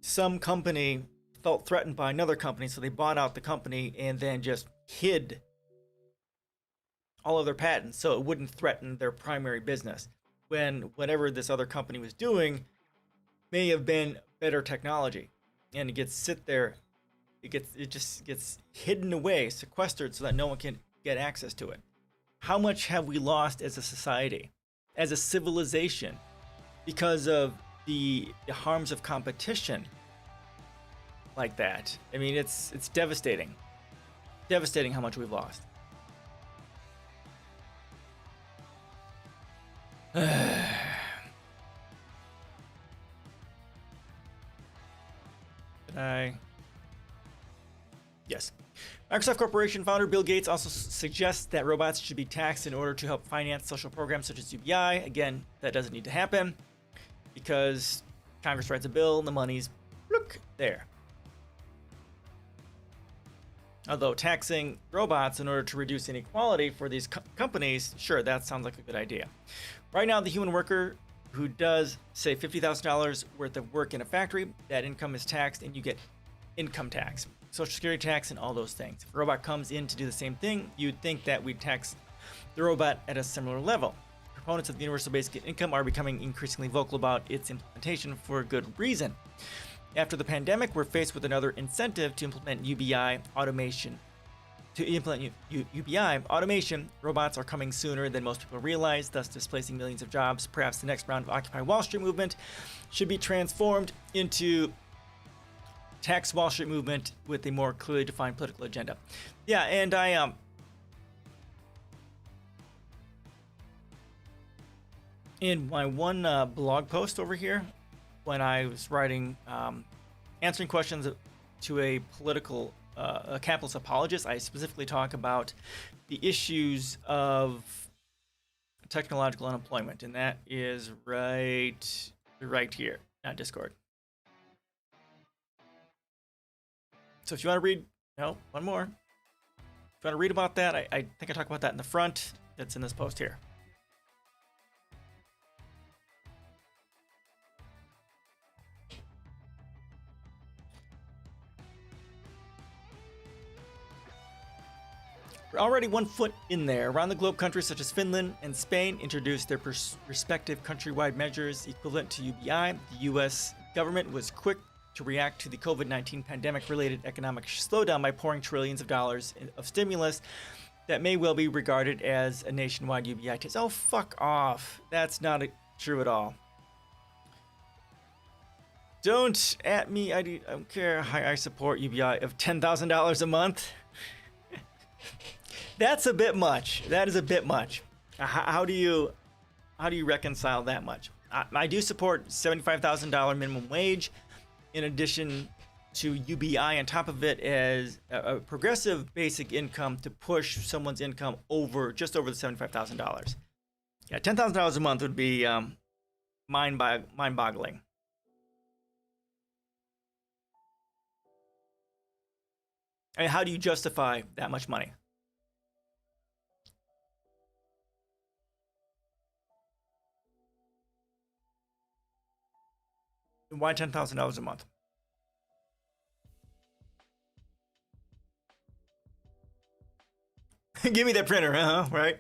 [SPEAKER 1] some company felt threatened by another company, so they bought out the company and then just hid all of their patents so it wouldn't threaten their primary business. When whatever this other company was doing may have been better technology, and it just gets hidden away, sequestered, so that no one can get access to it. How much have we lost as a society, as a civilization, because of the harms of competition like that? I mean, it's devastating. Devastating how much we've lost. Yes. Microsoft Corporation founder Bill Gates also suggests that robots should be taxed in order to help finance social programs such as UBI. Again, that doesn't need to happen because Congress writes a bill and the money's look there. Although taxing robots in order to reduce inequality for these companies, sure, that sounds like a good idea. Right now, the human worker who does, say, $50,000 worth of work in a factory, that income is taxed and you get income tax, Social Security tax, and all those things. If a robot comes in to do the same thing, you'd think that we'd tax the robot at a similar level. Proponents of the universal basic income are becoming increasingly vocal about its implementation for a good reason. After the pandemic, we're faced with another incentive to implement UBI automation. Robots are coming sooner than most people realize, thus displacing millions of jobs. Perhaps the next round of Occupy Wall Street movement should be transformed into Tax Wall Street movement with a more clearly defined political agenda. Yeah, and I in my one blog post over here, when I was writing, answering questions to a political, a capitalist apologist. I specifically talk about the issues of technological unemployment, and that is right here, not Discord. So if you want to read, no, one more. If you want to read about that, I think I talk about that in the front. That's in this post here. We're already 1 foot in there. Around the globe, countries such as Finland and Spain introduced their respective countrywide measures equivalent to UBI. The U.S. government was quick to react to the COVID-19 pandemic-related economic slowdown by pouring trillions of dollars of stimulus that may well be regarded as a nationwide UBI test. Oh, fuck off. That's not true at all. Don't at me. I don't care how I support UBI of $10,000 a month. That's a bit much. That is a bit much. How do you reconcile that much? I do support $75,000 minimum wage, in addition to UBI on top of it as a progressive basic income to push someone's income just over the $75,000. Yeah, $10,000 a month would be mind-boggling. And how do you justify that much money? Why $10,000 a month? Give me that printer, right?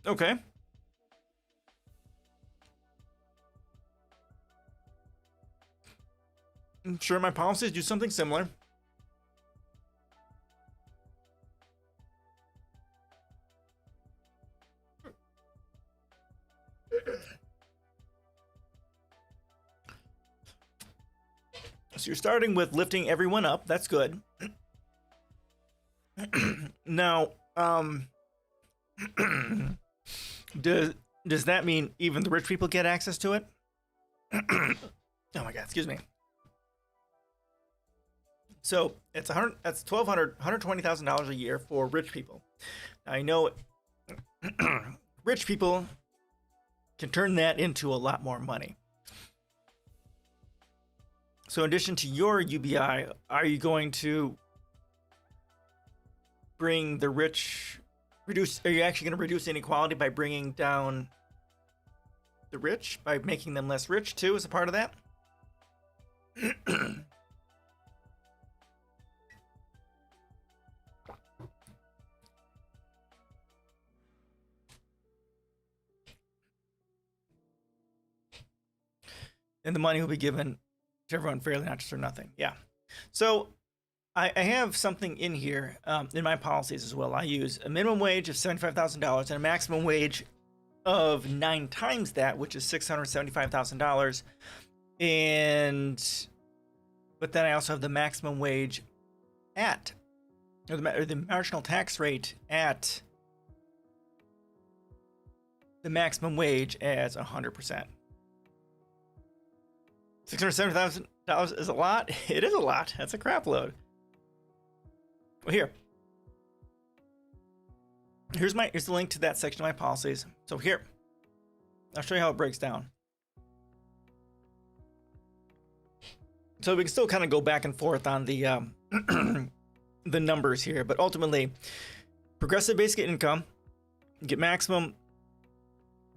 [SPEAKER 1] Okay. I'm sure my policies do something similar. So you're starting with lifting everyone up. That's good. Now, does that mean even the rich people get access to it? Oh my God, excuse me. So it's $120,000 a year for rich people. Now, I know rich people can turn that into a lot more money. So in addition to your UBI, are you going to bring the rich, are you actually going to reduce inequality by bringing down the rich, by making them less rich too as a part of that? And the money will be given to everyone fairly, not just for nothing. Yeah. So I have something in here in my policies as well. I use a minimum wage of $75,000 and a maximum wage of 9 times that, which is $675,000. But then I also have the maximum wage or the marginal tax rate at the maximum wage as 100%. $670,000 is a lot. It is a lot. That's a crap load. Well, here's the link to that section of my policies. So here, I'll show you how it breaks down. So we can still kind of go back and forth on the the numbers here, but ultimately, progressive basic income, you get maximum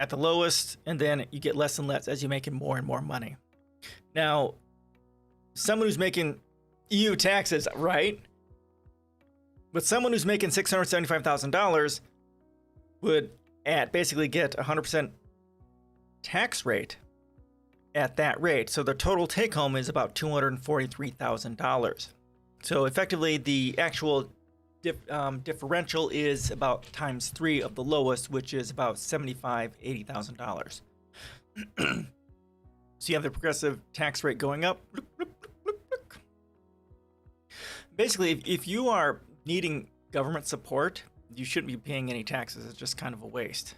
[SPEAKER 1] at the lowest, and then you get less and less as you make more and more money. Now, someone who's making EU taxes, right? But someone who's making $675,000 would basically get 100% tax rate at that rate. So the total take home is about $243,000. So effectively, the actual differential is about ×3 of the lowest, which is about $80,000. So you have the progressive tax rate going up. basically, if you are needing government support, you shouldn't be paying any taxes. It's just kind of a waste.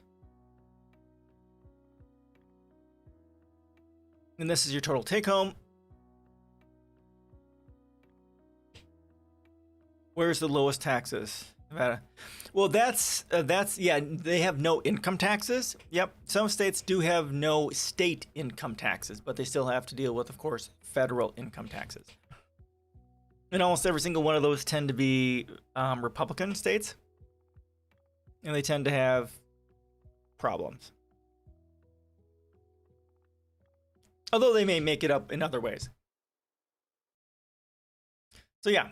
[SPEAKER 1] And this is your total take home. Where's the lowest taxes? Nevada. Well, that's yeah, they have no income taxes. Yep. Some states do have no state income taxes, but they still have to deal with, of course, federal income taxes. And almost every single one of those tend to be Republican states. And they tend to have problems. Although they may make it up in other ways. So yeah.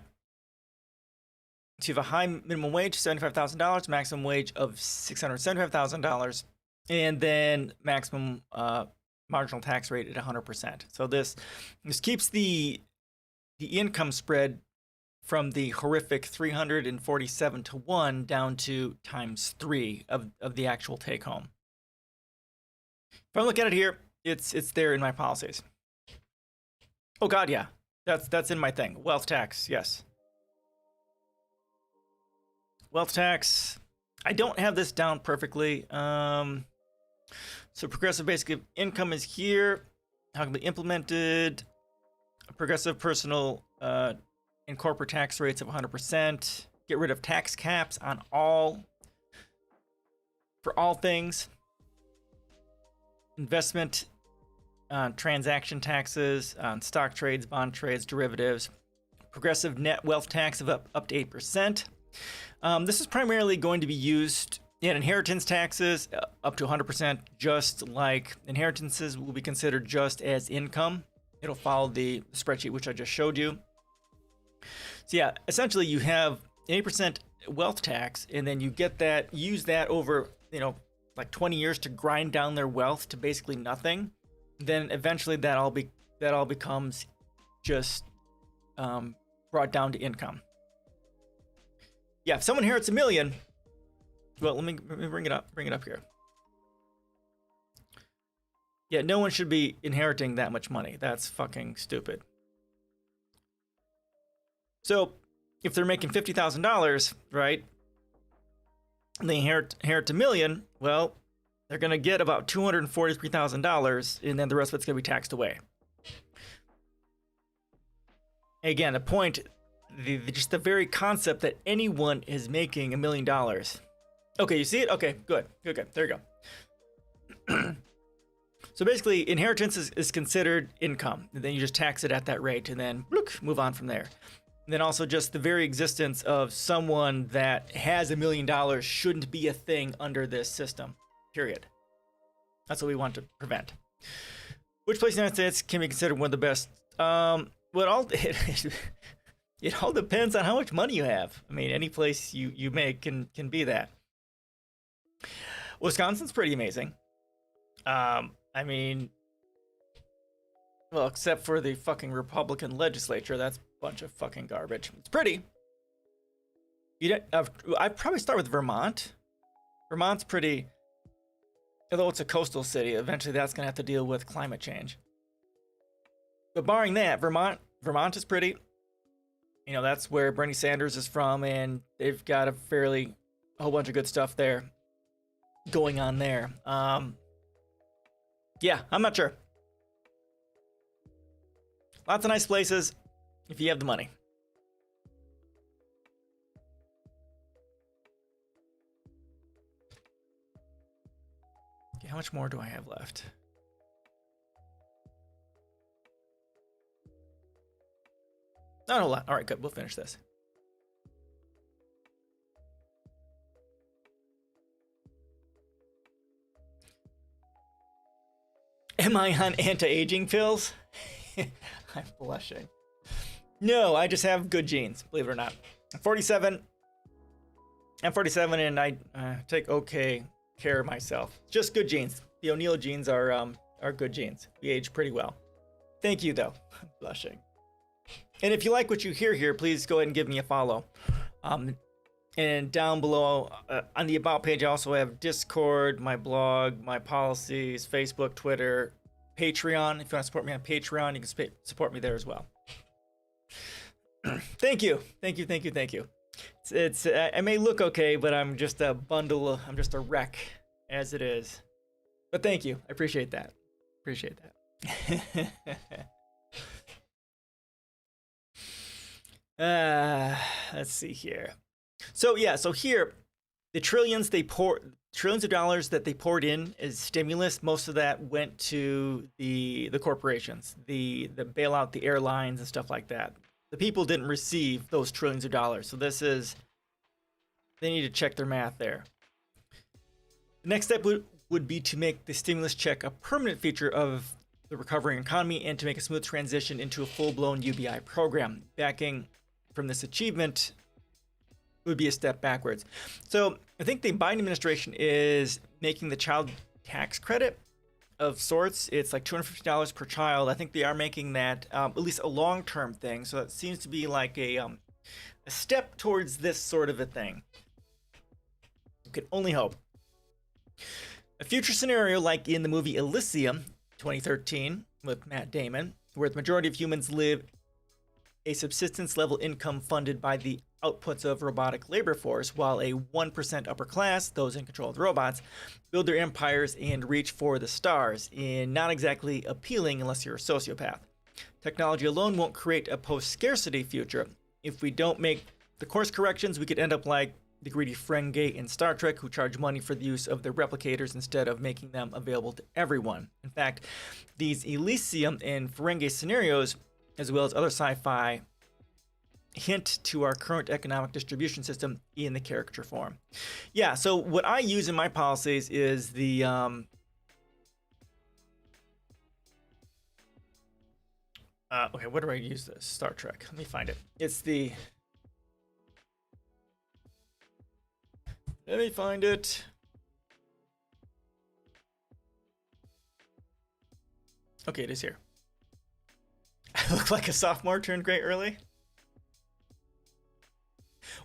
[SPEAKER 1] So you have a high minimum wage, $75,000, maximum wage of $675,000, and then maximum marginal tax rate at 100%. So this keeps the income spread from the horrific 347 to 1 down to ×3 of the actual take home. If I look at it here, it's there in my policies. Oh God, yeah, that's in my thing. Wealth tax, yes. Wealth tax. I don't have this down perfectly. So progressive basic income is here. How can be implemented? Progressive personal and corporate tax rates of 100%. Get rid of tax caps on for all things. Investment transaction taxes on stock trades, bond trades, derivatives. Progressive net wealth tax of up to 8%. This is primarily going to be used in inheritance taxes up to 100%, just like inheritances will be considered just as income. It'll follow the spreadsheet which I just showed you. So yeah, essentially you have 8% wealth tax, and then you get that, use that over, like 20 years to grind down their wealth to basically nothing. Then eventually that all becomes just brought down to income. Yeah, if someone inherits $1 million, well, let me bring it up here. Yeah, no one should be inheriting that much money. That's fucking stupid. So, if they're making $50,000, right, and they inherit $1 million, well, they're gonna get about $243,000, and then the rest of it's gonna be taxed away. Again, the point. Just the very concept that anyone is making $1 million. Okay, you see it? Okay, good. There you go. So basically, inheritance is considered income, and then you just tax it at that rate, and then move on from there. And then also just the very existence of someone that has $1 million shouldn't be a thing under this system, period. That's what we want to prevent. Which place in the United States can be considered one of the best? It all depends on how much money you have. I mean, any place you make can be that. Wisconsin's pretty amazing. I mean, well, except for the fucking Republican legislature, that's a bunch of fucking garbage. It's pretty. I'd probably start with Vermont. Vermont's pretty, although it's a coastal city. Eventually, that's gonna have to deal with climate change. But barring that, Vermont is pretty. That's where Bernie Sanders is from, and they've got a whole bunch of good stuff there going on there. Yeah, I'm not sure. Lots of nice places if you have the money. Okay, how much more do I have left? Not a whole lot. All right, good. We'll finish this. Am I on anti-aging pills? I'm blushing. No, I just have good genes, believe it or not. I'm 47. I'm 47 and I take okay care of myself. Just good genes. The O'Neill genes are good genes. We age pretty well. Thank you, though. I'm blushing. And if you like what you hear here, please go ahead and give me a follow. And down below on the About page, I also have Discord, my blog, my policies, Facebook, Twitter, Patreon. If you want to support me on Patreon, you can support me there as well. Thank you. Thank you. Thank you. Thank you. I may look okay, but I'm just a bundle. I'm just a wreck as it is. But thank you. I appreciate that. Appreciate that. Let's see here. So yeah, so here, the trillions of dollars that they poured in as stimulus, most of that went to the corporations, the bailout, the airlines and stuff like that. The people didn't receive those trillions of dollars. So they need to check their math there. The next step would be to make the stimulus check a permanent feature of the recovering economy and to make a smooth transition into a full-blown UBI program. Backing from this achievement would be a step backwards. So I think the Biden administration is making the child tax credit of sorts. It's like $250 per child. I think they are making that at least a long-term thing. So it seems to be like a step towards this sort of a thing. You can only hope. A future scenario like in the movie Elysium 2013 with Matt Damon, where the majority of humans live a subsistence level income funded by the outputs of robotic labor force, while a 1% upper class, those in control of the robots, build their empires and reach for the stars, and not exactly appealing unless you're a sociopath. Technology alone won't create a post-scarcity future. If we don't make the course corrections, we could end up like the greedy Ferengi in Star Trek, who charge money for the use of their replicators instead of making them available to everyone. In fact, these Elysium and Ferengi scenarios, as well as other sci-fi, hint to our current economic distribution system in the caricature form. Yeah, so what I use in my policies is the okay, what do I use this? Star Trek. Let me find it. It's the Let me find it. Okay, it is here. I look like a sophomore turned gray early.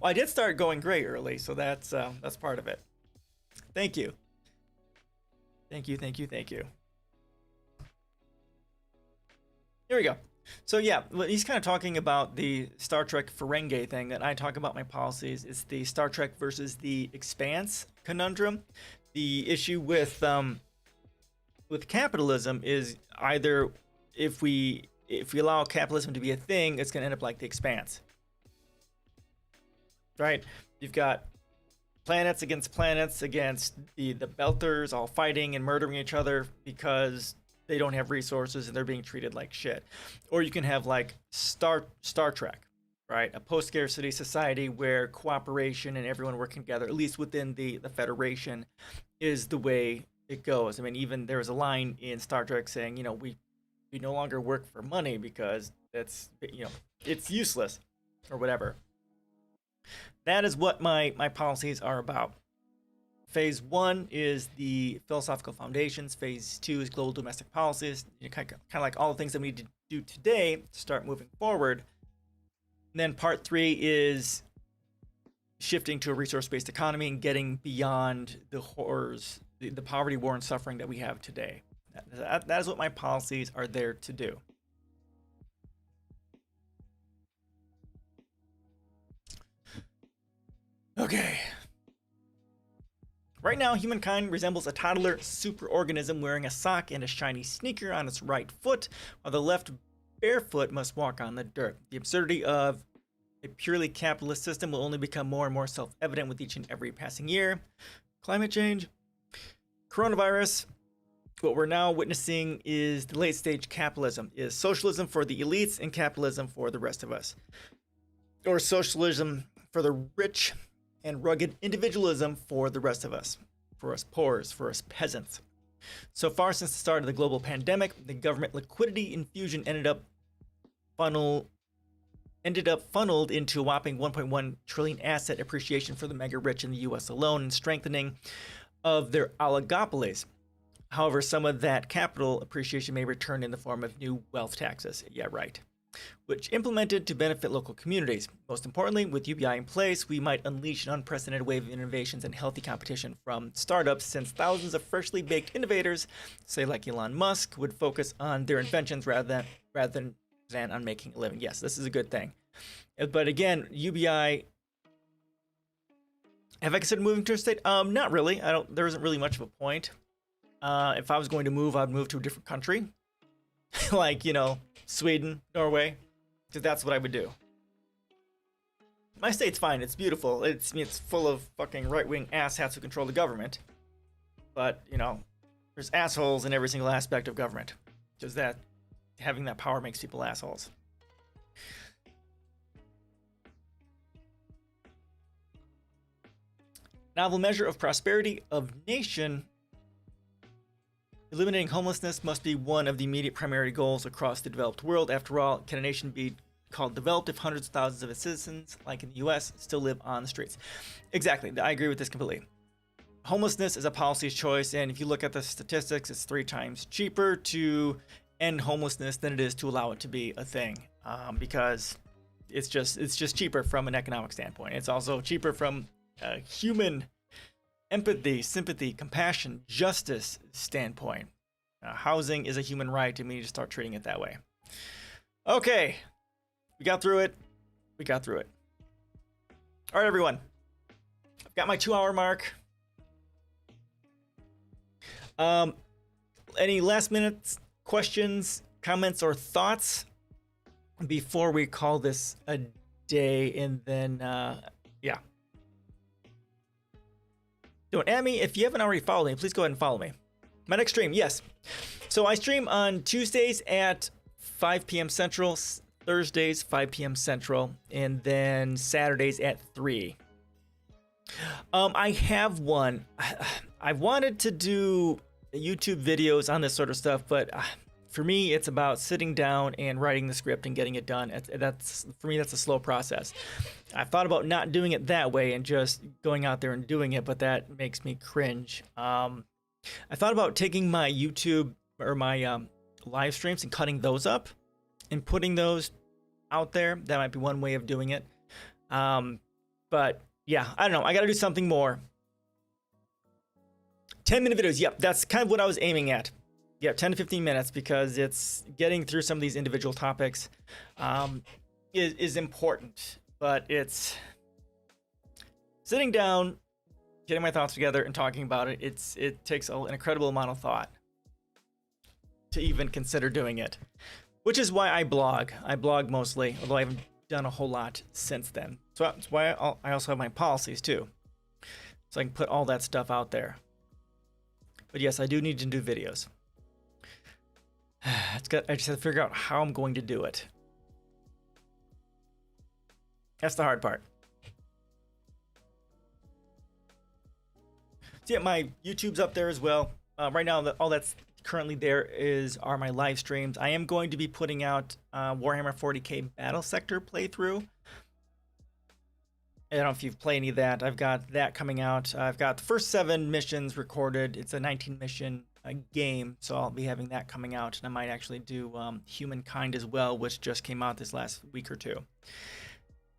[SPEAKER 1] Well, I did start going gray early, so that's part of it. Thank you. Thank you, thank you, thank you. Here we go. So yeah, he's kind of talking about the Star Trek Ferengi thing that I talk about my policies. It's the Star Trek versus the Expanse conundrum. The issue with capitalism is either if we allow capitalism to be a thing, it's going to end up like the Expanse. Right? You've got planets against the Belters all fighting and murdering each other because they don't have resources and they're being treated like shit. Or you can have like Star Trek, right? A post-scarcity society where cooperation and everyone working together, at least within the Federation, is the way it goes. I mean, even there was a line in Star Trek saying, you know, we no longer work for money because it's, you know, it's useless or whatever. That is what my policies are about. Phase 1 is the philosophical foundations. Phase 2 is global domestic policies. You know, kind of like all the things that we need to do today to start moving forward. And then part 3 is shifting to a resource-based economy and getting beyond the horrors, the poverty, war, and suffering that we have today. That is what my policies are there to do. Okay. Right now, humankind resembles a toddler superorganism wearing a sock and a shiny sneaker on its right foot, while the left barefoot must walk on the dirt. The absurdity of a purely capitalist system will only become more and more self-evident with each and every passing year. Climate change, coronavirus. What we're now witnessing is the late-stage capitalism, is socialism for the elites and capitalism for the rest of us. Or socialism for the rich and rugged individualism for the rest of us, for us poors, for us peasants. So far since the start of the global pandemic, the government liquidity infusion ended up funneled into a whopping 1.1 trillion asset appreciation for the mega rich in the US alone and strengthening of their oligopolies. However, some of that capital appreciation may return in the form of new wealth taxes. Yeah, right. Which implemented to benefit local communities. Most importantly, with UBI in place, we might unleash an unprecedented wave of innovations and healthy competition from startups, since thousands of freshly baked innovators, say like Elon Musk, would focus on their inventions rather than on making a living. Yes, this is a good thing. But again, UBI. Have I considered moving to a state? Not really. There isn't really much of a point. If I was going to move, I'd move to a different country, like Sweden, Norway, because that's what I would do. My state's fine. It's beautiful. It's full of fucking right-wing asshats who control the government. But there's assholes in every single aspect of government. Just that having that power makes people assholes. Novel measure of prosperity of nation. Eliminating homelessness must be one of the immediate primary goals across the developed world. After all, can a nation be called developed if hundreds of thousands of its citizens, like in the US, still live on the streets? Exactly. I agree with this completely. Homelessness is a policy choice, and if you look at the statistics, it's 3 times cheaper to end homelessness than it is to allow it to be a thing, because it's just cheaper from an economic standpoint. It's also cheaper from human empathy, sympathy, compassion, justice standpoint. Housing is a human right, and we need to start treating it that way. Okay, we got through it. All right, everyone. I've got my 2-hour mark. Any last minute questions, comments, or thoughts before we call this a day? And then, yeah. Don't at me. If you haven't already followed me, please go ahead and follow me. My next stream, yes. So I stream on Tuesdays at 5 p.m. Central, Thursdays 5 p.m. Central, and then Saturdays at 3. I have one. I wanted to do YouTube videos on this sort of stuff, but for me, it's about sitting down and writing the script and getting it done. For me, that's a slow process. I've thought about not doing it that way and just going out there and doing it, but that makes me cringe. I thought about taking my YouTube or my live streams and cutting those up and putting those out there. That might be one way of doing it. But yeah, I don't know. I got to do something more. 10-minute videos. Yep, that's kind of what I was aiming at. Yeah, 10 to 15 minutes, because it's getting through some of these individual topics is important, but it's sitting down, getting my thoughts together and talking about it. It takes an incredible amount of thought to even consider doing it, which is why I blog. I blog mostly, although I haven't done a whole lot since then. So that's why I also have my policies too, so I can put all that stuff out there. But yes, I do need to do videos. I just have to figure out how I'm going to do it. That's the hard part. So yeah, my YouTube's up there as well. Right now, all that's currently there are my live streams. I am going to be putting out Warhammer 40k Battle Sector playthrough. I don't know if you've played any of that. I've got that coming out. I've got the first 7 missions recorded. It's a 19 mission game, so I'll be having that coming out. And I might actually do Humankind as well, which just came out this last week or two.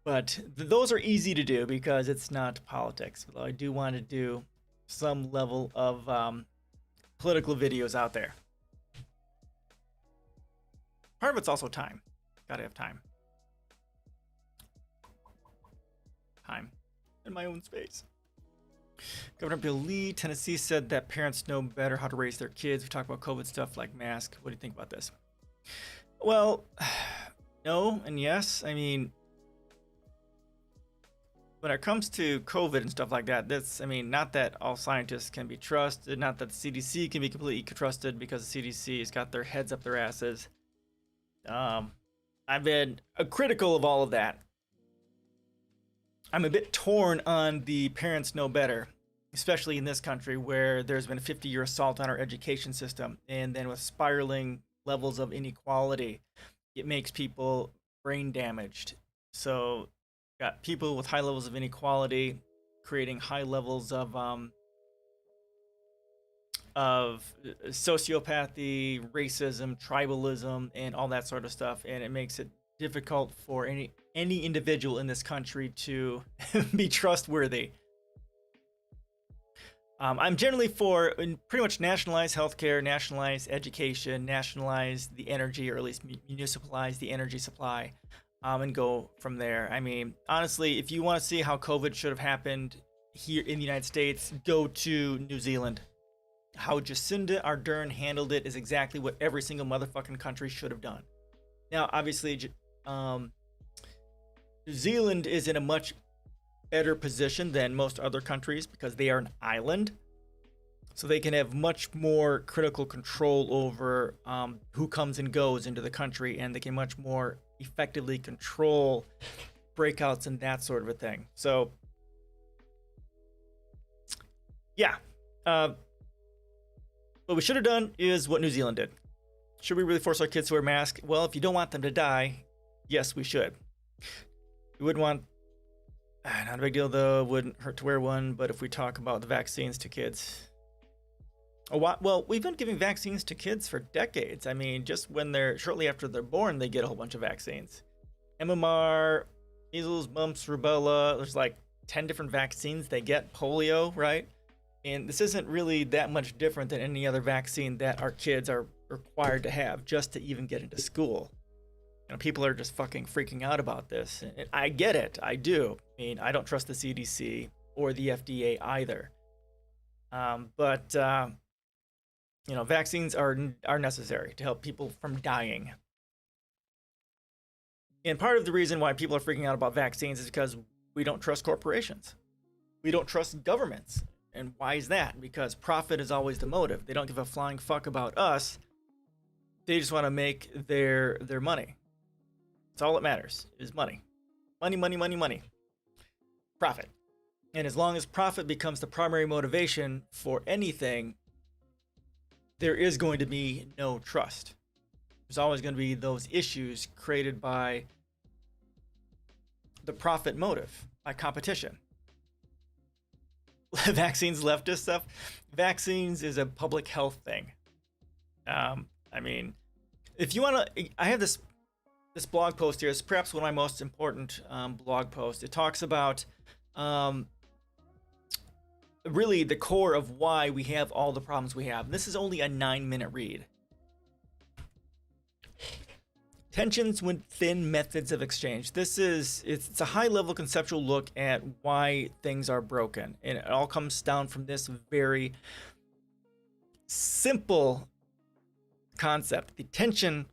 [SPEAKER 1] But those are easy to do because it's not politics. Although I do want to do some level of political videos out there. Part of it's also time. Gotta have time. Time in my own space. Governor Bill Lee, Tennessee, said that parents know better how to raise their kids. We talk about COVID stuff like masks. What do you think about this? Well, no and yes. I mean, when it comes to COVID and stuff like that, not that all scientists can be trusted, not that the CDC can be completely trusted, because the CDC has got their heads up their asses. I've been critical of all of that. I'm a bit torn on the parents know better, especially in this country where there's been a 50-year assault on our education system. And then with spiraling levels of inequality, it makes people brain damaged. So got people with high levels of inequality creating high levels of sociopathy, racism, tribalism, and all that sort of stuff. And it makes it difficult for any individual in this country to be trustworthy. I'm generally for pretty much nationalize healthcare, nationalize education, nationalize the energy, or at least municipalize the energy supply. and go from there. I mean, honestly, if you want to see how COVID should have happened here in the United States, go to New Zealand. How Jacinda Ardern handled it is exactly what every single motherfucking country should have done. Now, obviously, New Zealand is in a much better position than most other countries because they are an island. So they can have much more critical control over who comes and goes into the country, and they can much more effectively control breakouts and that sort of a thing. So, yeah. What we should have done is what New Zealand did. Should we really force our kids to wear masks? Well, if you don't want them to die, yes, we should. We wouldn't want... not a big deal, though. Wouldn't hurt to wear one. But if we talk about the vaccines to kids... Well, we've been giving vaccines to kids for decades. I mean, just when shortly after they're born, they get a whole bunch of vaccines. MMR, measles, mumps, rubella. There's like 10 different vaccines they get. Polio, right? And this isn't really that much different than any other vaccine that our kids are required to have just to even get into school. You know, people are just fucking freaking out about this. And I get it. I do. I mean, I don't trust the CDC or the FDA either. But you know, vaccines are necessary to help people from dying. And part of the reason why people are freaking out about vaccines is because we don't trust corporations. We don't trust governments. And why is that? Because profit is always the motive. They don't give a flying fuck about us. They just want to make their money. That's all that matters, is money. Money, money, money, money. Profit. And as long as profit becomes the primary motivation for anything, there is going to be no trust. There's always going to be those issues created by the profit motive, by competition. Vaccines, leftist stuff. Vaccines is a public health thing. I mean, if you want to, I have this blog post here. It's perhaps one of my most important blog posts. It talks about really the core of why we have all the problems we have. This is only a 9-minute read. Tensions within methods of exchange. It's a high-level conceptual look at why things are broken. And it all comes down from this very simple concept. The tension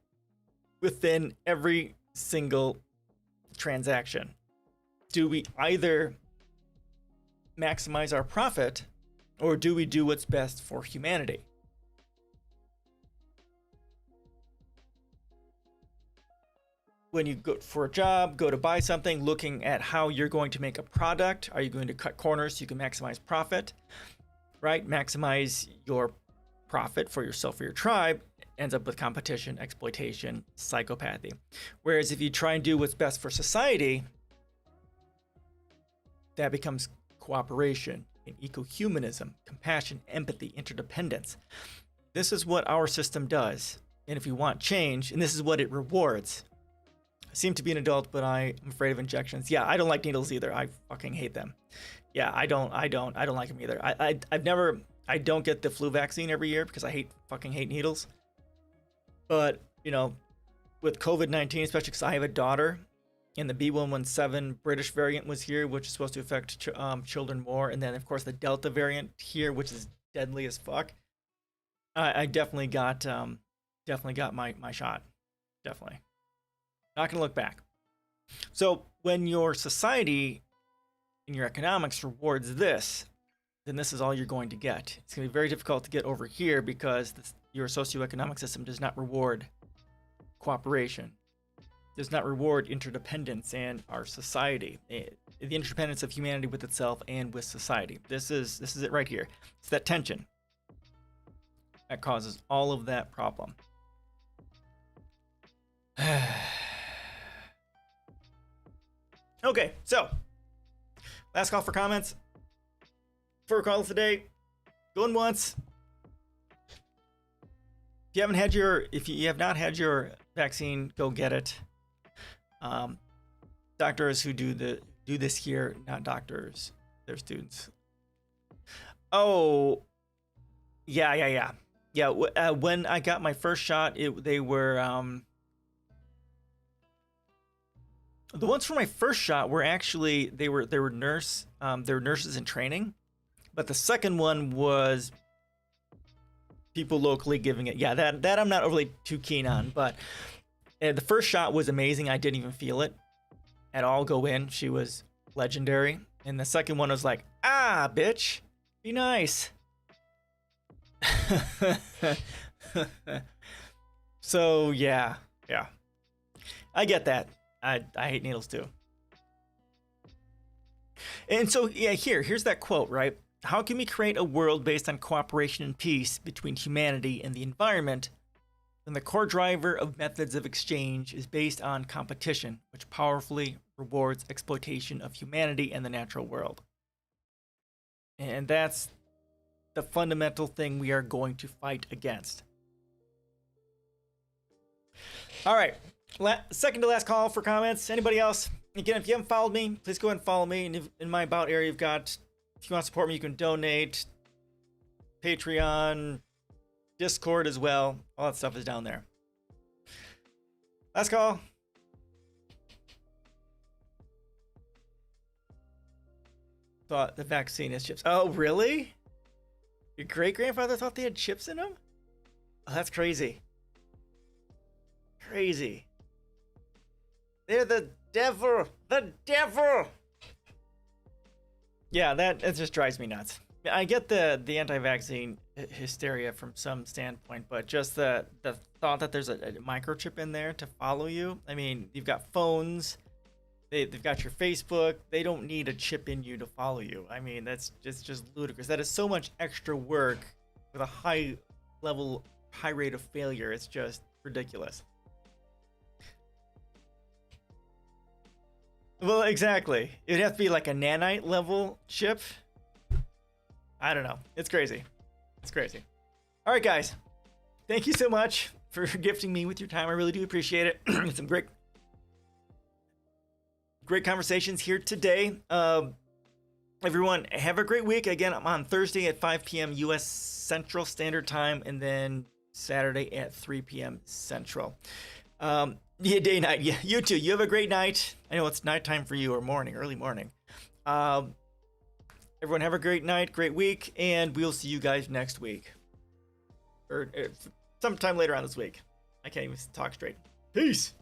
[SPEAKER 1] within every single transaction. Do we either maximize our profit, or do we do what's best for humanity? When you go for a job, go to buy something, looking at how you're going to make a product. Are you going to cut corners so you can maximize profit? Right? Maximize your profit for yourself or your tribe ends up with competition, exploitation, psychopathy. Whereas if you try and do what's best for society, that becomes cooperation and eco-humanism, compassion, empathy, interdependence. This is what our system does. And if you want change, and this is what it rewards. I seem to be an adult, but I'm afraid of injections. Yeah, I don't like needles either. I fucking hate them. Yeah, I don't like them either. I don't get the flu vaccine every year because I fucking hate needles. But, you know, with COVID-19, especially because I have a daughter, and the B117 British variant was here, which is supposed to affect children more. And then, of course, the Delta variant here, which is deadly as fuck. I definitely got my shot. Definitely. Not going to look back. So when your society and your economics rewards this, then this is all you're going to get. It's going to be very difficult to get over here because your socioeconomic system does not reward cooperation, does not reward interdependence in our society, the interdependence of humanity with itself and with society. This is it right here. It's that tension that causes all of that problem. Okay, so last call for comments. For a call today, going once. If you have not had your vaccine, go get it. Doctors who do this here, not doctors, they're students. Oh, yeah. When I got my first shot, they were The ones from my first shot were actually they were nurses in training, but the second one was people locally giving it. Yeah, that I'm not overly too keen on, but the first shot was amazing. I didn't even feel it at all go in. She was legendary. And the second one was like, ah, bitch, be nice. So yeah. I get that. I hate needles too. And so yeah, here's that quote, right? How can we create a world based on cooperation and peace between humanity and the environment when the core driver of methods of exchange is based on competition, which powerfully rewards exploitation of humanity and the natural world? And that's the fundamental thing we are going to fight against. All right, second to last call for comments. Anybody else? Again, if you haven't followed me, please go ahead and follow me. And in my About area, you've got, if you want to support me, you can donate, Patreon, Discord as well. All that stuff is down there. Last call. Thought the vaccine has chips. Oh, really? Your great-grandfather thought they had chips in them? Oh, that's crazy. Crazy. They're the devil. The devil. Yeah, it just drives me nuts. I get the anti-vaccine hysteria from some standpoint, but just the thought that there's a microchip in there to follow you. I mean, you've got phones. They've got your Facebook. They don't need a chip in you to follow you. I mean, that's just ludicrous. That is so much extra work with a high rate of failure. It's just ridiculous. Well, exactly. It'd have to be like a nanite level chip. I don't know. It's crazy. It's crazy. All right, guys. Thank you so much for gifting me with your time. I really do appreciate it. Some great conversations here today. Everyone, have a great week. Again, I'm on Thursday at 5 p.m. U.S. Central Standard Time, and then Saturday at 3 p.m. Central. Yeah, day, night. Yeah, you too. You have a great night. I know it's nighttime for you, or morning, early morning. Everyone have a great night, great week, and we'll see you guys next week. Or sometime later on this week. I can't even talk straight. Peace.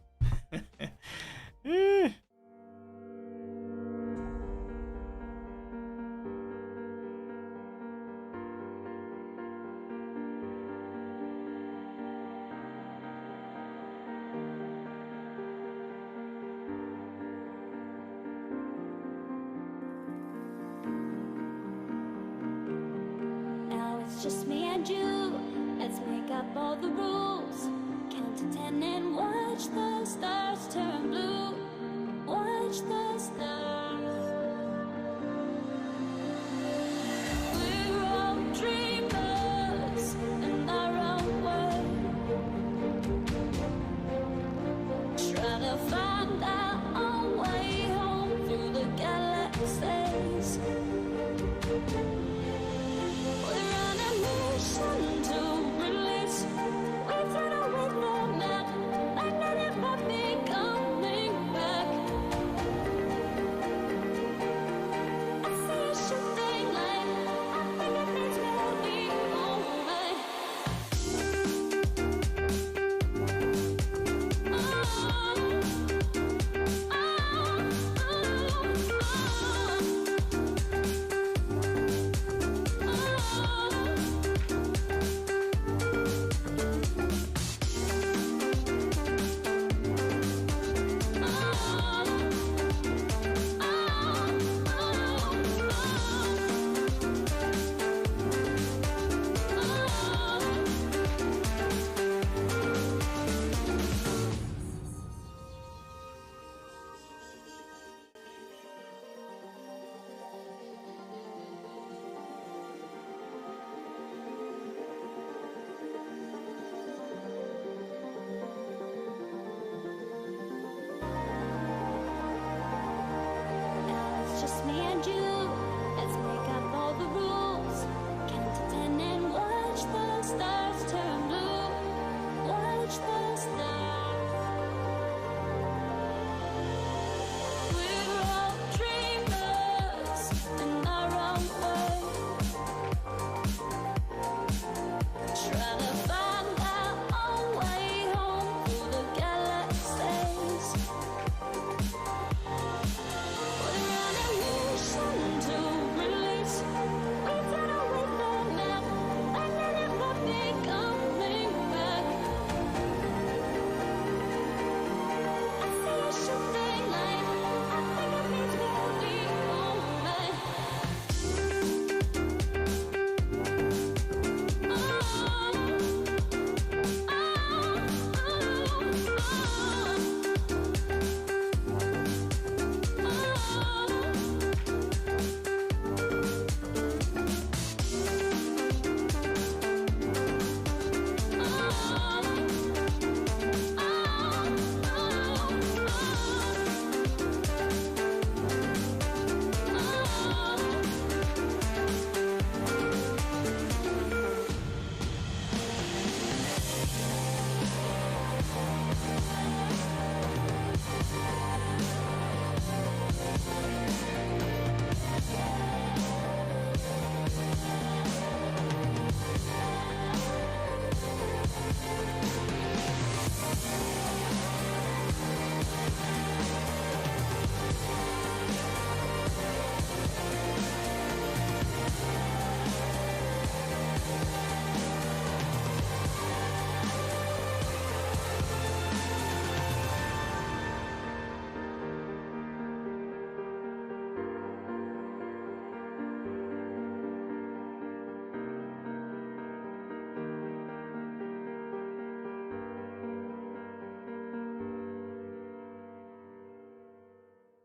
[SPEAKER 11] Just me and you, let's make up all the rules. Count to 10 and watch the stars turn blue. Watch the stars.